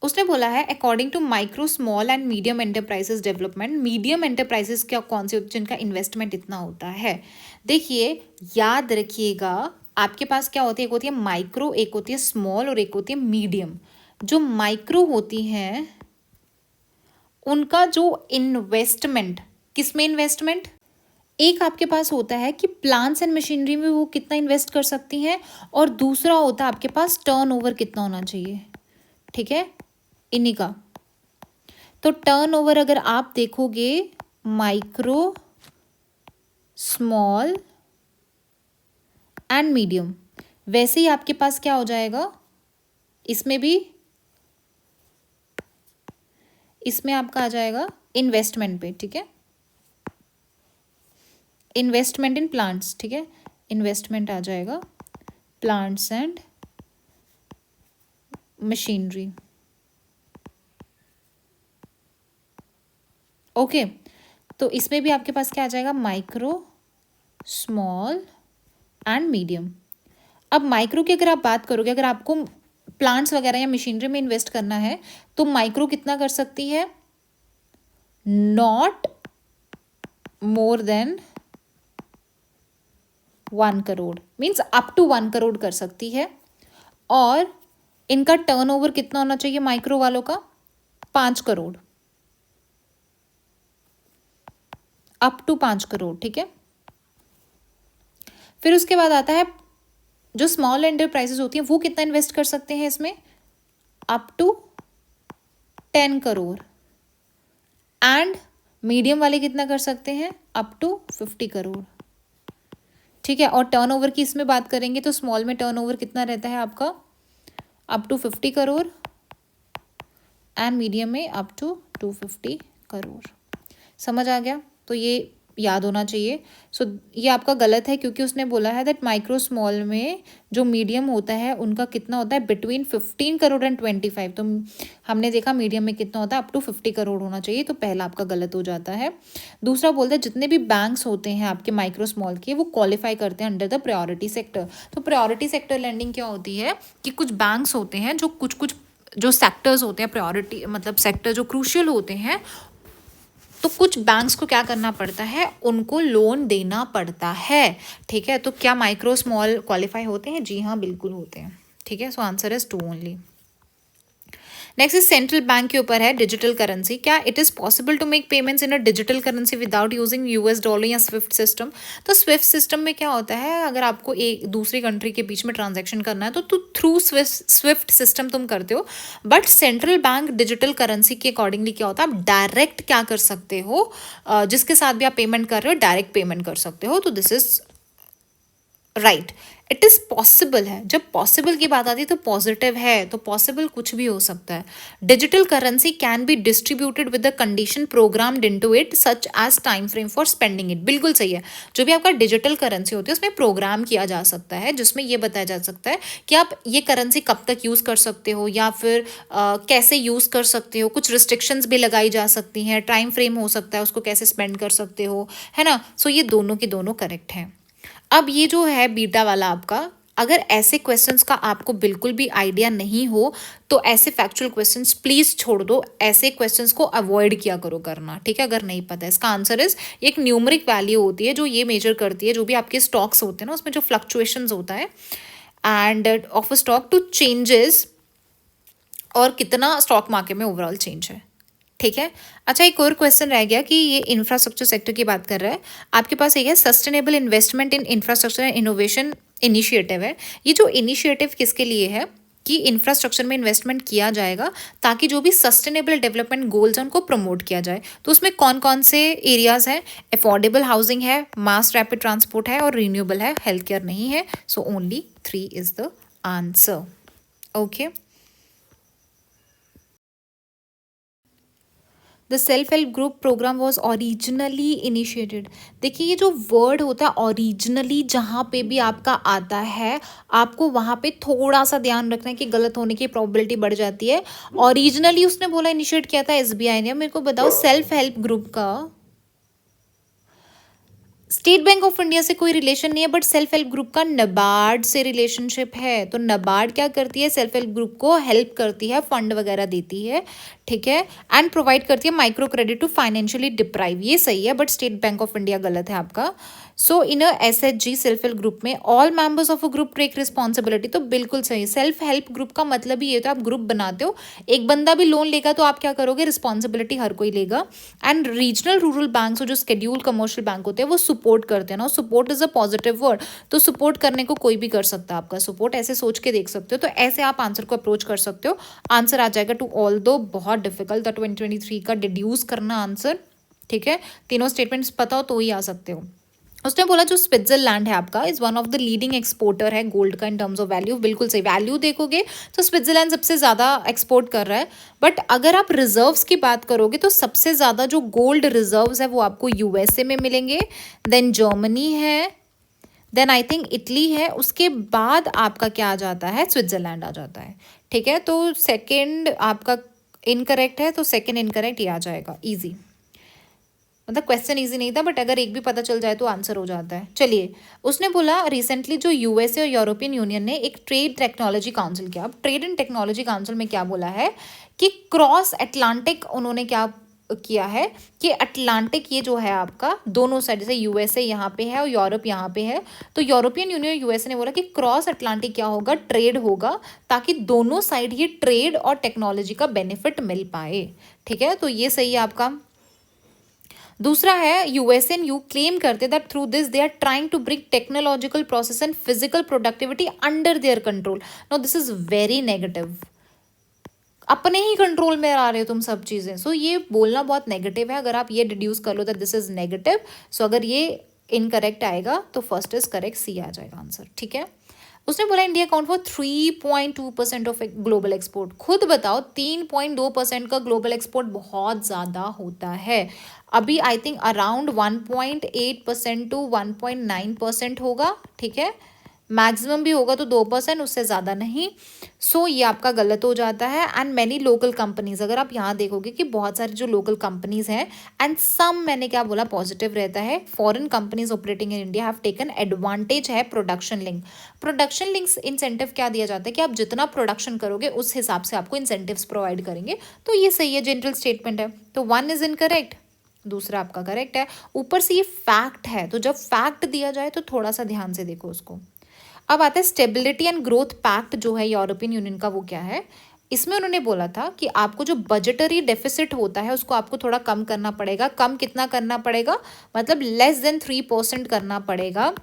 उसने बोला है according to micro, small and medium enterprises development, medium enterprises क्या कौन से जिनका इन्वेस्टमेंट इतना होता है। देखिए याद रखिएगा, आपके पास क्या होती है, एक होती है माइक्रो, एक होती है स्मॉल, और एक होती है मीडियम। जो माइक्रो होती हैं उनका जो इन्वेस्टमेंट, किसमें इन्वेस्टमेंट, एक आपके पास होता है कि प्लांट्स एंड मशीनरी में वो कितना इन्वेस्ट कर सकती हैं, और दूसरा होता है आपके पास टर्नओवर कितना होना चाहिए, ठीक है, इन्हीं का। तो टर्नओवर अगर आप देखोगे माइक्रो, स्मॉल एंड मीडियम, वैसे ही आपके पास क्या हो जाएगा, इसमें भी, इसमें आपका आ जाएगा इन्वेस्टमेंट पे, ठीक है, इन्वेस्टमेंट इन प्लांट्स, ठीक है, इन्वेस्टमेंट आ जाएगा प्लांट्स एंड मशीनरी। ओके, तो इसमें भी आपके पास क्या आ जाएगा, माइक्रो, स्मॉल एंड मीडियम। अब माइक्रो की अगर आप बात करोगे, अगर आपको प्लांट्स वगैरह या मशीनरी में इन्वेस्ट करना है तो माइक्रो कितना कर सकती है, not more than 1 crore, means up to 1 crore कर सकती है। और इनका टर्नओवर कितना होना चाहिए माइक्रो वालों का, 5 करोड़, अप टू 5 करोड़, ठीक है। फिर उसके बाद आता है जो स्मॉल एंटरप्राइजेस होती हैं वो कितना इन्वेस्ट कर सकते हैं इसमें, up to 10 crore. And medium वाले कितना कर सकते हैं, अप टू 50 करोड़, ठीक है। और टर्नओवर की इसमें बात करेंगे तो स्मॉल में टर्नओवर कितना रहता है आपका, up to 50 crore, and medium में अप टू 250 करोड़। समझ आ गया, तो ये याद होना चाहिए। सो ये आपका गलत है क्योंकि उसने बोला है दैट माइक्रो स्मॉल में जो मीडियम होता है उनका कितना होता है, बिटवीन 15 करोड़ एंड 25, तो हमने देखा मीडियम में कितना होता है, अप टू 50 करोड़ होना चाहिए, तो पहला आपका गलत हो जाता है। दूसरा बोलता है जितने भी बैंक्स होते हैं आपके माइक्रो स्मॉल के, वो क्वालिफाई करते हैं अंडर द प्रायोरिटी सेक्टर। तो प्रायोरिटी सेक्टर लैंडिंग क्या होती है कि कुछ बैंक्स होते हैं जो कुछ जो सेक्टर्स होते हैं प्रायोरिटी, मतलब सेक्टर जो क्रूशियल होते हैं, तो कुछ बैंक्स को क्या करना पड़ता है, उनको लोन देना पड़ता है, ठीक है। तो क्या माइक्रो स्मॉल क्वालिफाई होते हैं, जी हाँ बिल्कुल होते हैं, ठीक है। So answer is 2 only. Next is central bank के ऊपर है डिजिटल करेंसी। क्या it is possible to make payments in a digital currency without using US dollar या स्विफ्ट सिस्टम? तो स्विफ्ट सिस्टम में क्या होता है, अगर आपको एक दूसरी कंट्री के बीच में ट्रांजेक्शन करना है तो थ्रू स्विफ्ट सिस्टम तुम करते हो, but central bank digital currency के अकॉर्डिंगली क्या होता है, आप डायरेक्ट क्या कर सकते हो, जिसके साथ भी आप पेमेंट कर रहे हो डायरेक्ट पेमेंट कर सकते हो। तो this is right, it is possible है। जब पॉसिबल की बात आती है तो पॉजिटिव है, तो पॉसिबल कुछ भी हो सकता है। Digital currency can be distributed with the condition programmed into it such as time frame for spending it. बिल्कुल सही है, जो भी आपका डिजिटल करेंसी होती है उसमें प्रोग्राम किया जा सकता है, जिसमें ये बताया जा सकता है कि आप ये करेंसी कब तक यूज़ कर सकते हो या फिर कैसे यूज़ कर सकते हो। कुछ रिस्ट्रिक्शंस भी लगाई जा सकती हैं, टाइम फ्रेम हो सकता है, उसको कैसे स्पेंड कर सकते हो, है ना। सो ये दोनों की दोनों करेक्ट हैं। अब ये जो है बीटा वाला आपका, अगर ऐसे क्वेश्चंस का आपको बिल्कुल भी आइडिया नहीं हो तो ऐसे फैक्चुअल क्वेश्चंस प्लीज छोड़ दो, ऐसे क्वेश्चंस को अवॉइड किया करो करना, ठीक है। अगर नहीं पता है इसका आंसर इज, एक न्यूमरिक वैल्यू होती है जो ये मेजर करती है जो भी आपके स्टॉक्स होते हैं ना उसमें जो फ्लक्चुएशंस होता है end of a stock to changes, और कितना स्टॉक मार्केट में ओवरऑल चेंज है, ठीक है। अच्छा, एक और क्वेश्चन रह गया कि ये इंफ्रास्ट्रक्चर सेक्टर की बात कर रहा है। आपके पास एक है sustainable investment in infrastructure and innovation initiative है। ये जो इनिशिएटिव किसके लिए है कि इंफ्रास्ट्रक्चर में इन्वेस्टमेंट किया जाएगा ताकि जो भी सस्टेनेबल डेवलपमेंट गोल्स हैं उनको प्रमोट किया जाए। तो उसमें कौन कौन से एरियाज हैं, अफोर्डेबल हाउसिंग है, मास रैपिड ट्रांसपोर्ट है और रिन्यूएबल है, हेल्थ केयर नहीं है। So only 3 is the answer. Okay, the self help group program was originally initiated. देखिए ये जो वर्ड होता है ओरिजिनली, जहाँ पे भी आपका आता है आपको वहाँ पे थोड़ा सा ध्यान रखना है कि गलत होने की प्रोबेबिलिटी बढ़ जाती है। ओरिजिनली उसने बोला इनिशिएट किया था एसबीआई ने। मेरे को बताओ सेल्फ हेल्प ग्रुप का स्टेट बैंक ऑफ इंडिया से कोई रिलेशन नहीं है, बट सेल्फ हेल्प ग्रुप का नबार्ड से रिलेशनशिप है। तो नबार्ड क्या करती है, सेल्फ हेल्प ग्रुप को हेल्प करती है, फंड वगैरह देती है, ठीक है, एंड प्रोवाइड करती है micro credit to financially deprive. ये सही है, but State Bank of India गलत है आपका। So in a SHG self help group में all members of a group take responsibility. तो बिल्कुल सही, सेल्फ हेल्प ग्रुप का मतलब ही ये तो आप ग्रुप बनाते हो, एक बंदा भी लोन लेगा तो आप क्या करोगे, रिस्पॉन्सिबिलिटी हर कोई लेगा। एंड रीजनल रूरल बैंक जो शेड्यूल कमर्शियल बैंक होते हैं वो सपोर्ट करते हैं ना, support is a positive word. तो सपोर्ट करने को कोई भी कर सकता है आपका सपोर्ट, ऐसे सोच के देख सकते हो। तो ऐसे आप आंसर को अप्रोच कर सकते हो, आंसर आ जाएगा टू ऑल दो बहुत डिफिकल्ट था 2023 का डिड्यूस करना आंसर, ठीक है। तीनों स्टेटमेंट्स पता हो तो ही आ सकते हो। उसने बोला जो स्विट्जरलैंड है आपका is one of the leading exporter है गोल्ड का इन टर्म्स ऑफ वैल्यू। बिल्कुल सही, वैल्यू देखोगे तो स्विट्जरलैंड सबसे ज़्यादा एक्सपोर्ट कर रहा है, बट अगर आप रिजर्व्स की बात करोगे तो सबसे ज़्यादा जो गोल्ड रिजर्व्स है वो आपको यूएसए में मिलेंगे, देन जर्मनी है, देन आई थिंक इटली है, उसके बाद आपका क्या आ जाता है, स्विट्जरलैंड आ जाता है, ठीक है। तो सेकेंड आपका इनकरेक्ट है, तो सेकेंड इनकरेक्ट ये आ जाएगा। ईजी, मतलब क्वेश्चन इजी नहीं था, बट अगर एक भी पता चल जाए तो आंसर हो जाता है। चलिए, उसने बोला रिसेंटली जो यूएसए और यूरोपियन यूनियन ने एक ट्रेड टेक्नोलॉजी काउंसिल किया। अब ट्रेड एंड टेक्नोलॉजी काउंसिल में क्या बोला है कि क्रॉस अटलांटिक उन्होंने क्या किया है कि अटलांटिक ये जो है आपका दोनों साइड, जैसे यूएसए यहाँ पे है और यूरोप यहाँ पे है, तो यूरोपियन यूनियन यूएसए ने बोला कि क्रॉस अटलांटिक क्या होगा, ट्रेड होगा, ताकि दोनों साइड ये ट्रेड और टेक्नोलॉजी का बेनिफिट मिल पाए, ठीक है। तो ये सही है आपका। दूसरा है यूएसए एंड यू क्लेम करते that through this they are trying to bring technological process and physical productivity under their control. No, this is very negative, अपने ही कंट्रोल में आ रहे हो तुम सब चीज़ें। सो ये बोलना बहुत नेगेटिव है। अगर आप ये डिड्यूस कर लो दैट दिस इज नेगेटिव, सो अगर ये इनकरेक्ट आएगा तो फर्स्ट इज करेक्ट, सी आ जाएगा आंसर, ठीक है। उसने बोला India account for 3.2% of global export. खुद बताओ 3.2% का ग्लोबल एक्सपोर्ट बहुत ज़्यादा होता है। अभी आई थिंक अराउंड 1.8% टू 1.9% होगा, ठीक है, मैक्सिमम भी होगा तो 2%, उससे ज़्यादा नहीं। सो ये आपका गलत हो जाता है। एंड मैनी लोकल कंपनीज, अगर आप यहाँ देखोगे कि बहुत सारी जो लोकल कंपनीज हैं एंड सम, मैंने क्या बोला, पॉजिटिव रहता है, foreign companies operating in India have taken advantage है production link. Production links incentive क्या दिया जाता है कि आप जितना प्रोडक्शन करोगे उस हिसाब से आपको इंसेंटिव्स प्रोवाइड करेंगे। तो ये सही है, जनरल स्टेटमेंट है। तो 1 इज इनकरेक्ट, दूसरा आपका करेक्ट है। ऊपर से ये फैक्ट है, तो जब फैक्ट दिया जाए तो थोड़ा सा ध्यान से देखो उसको। अब आता है स्टेबिलिटी एंड ग्रोथ पैक्ट जो है यूरोपियन यूनियन का, वो क्या है। इसमें उन्होंने बोला था कि आपको जो बजटरी डेफिसिट होता है उसको आपको थोड़ा कम करना पड़ेगा। कम कितना करना पड़ेगा, मतलब लेस देन 3% करना पड़ेगा।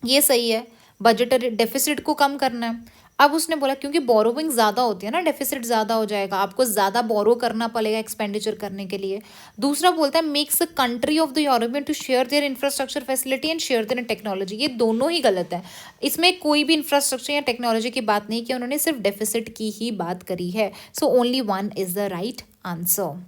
ये सही है, बजटरी डेफिसिट को कम करना है। अब उसने बोला क्योंकि बोरोविंग ज़्यादा होती है ना, डेफिसिट ज़्यादा हो जाएगा, आपको ज़्यादा बोरो करना पड़ेगा एक्सपेंडिचर करने के लिए। दूसरा बोलता है makes a country of the European to share their infrastructure facility and share their technology. ये दोनों ही गलत है, इसमें कोई भी इंफ्रास्ट्रक्चर या टेक्नोलॉजी की बात नहीं की उन्होंने, सिर्फ डेफिसिट की ही बात करी है। So only one is the right answer.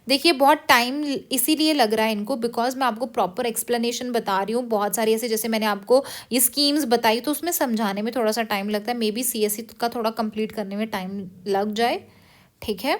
देखिए बहुत टाइम इसीलिए लग रहा है इनको, बिकॉज मैं आपको प्रॉपर एक्सप्लेनेशन बता रही हूँ, बहुत सारी ऐसे जैसे मैंने आपको ये स्कीम्स बताई तो उसमें समझाने में थोड़ा सा टाइम लगता है, मे बी सीएससी का थोड़ा कंप्लीट करने में टाइम लग जाए। ठीक है।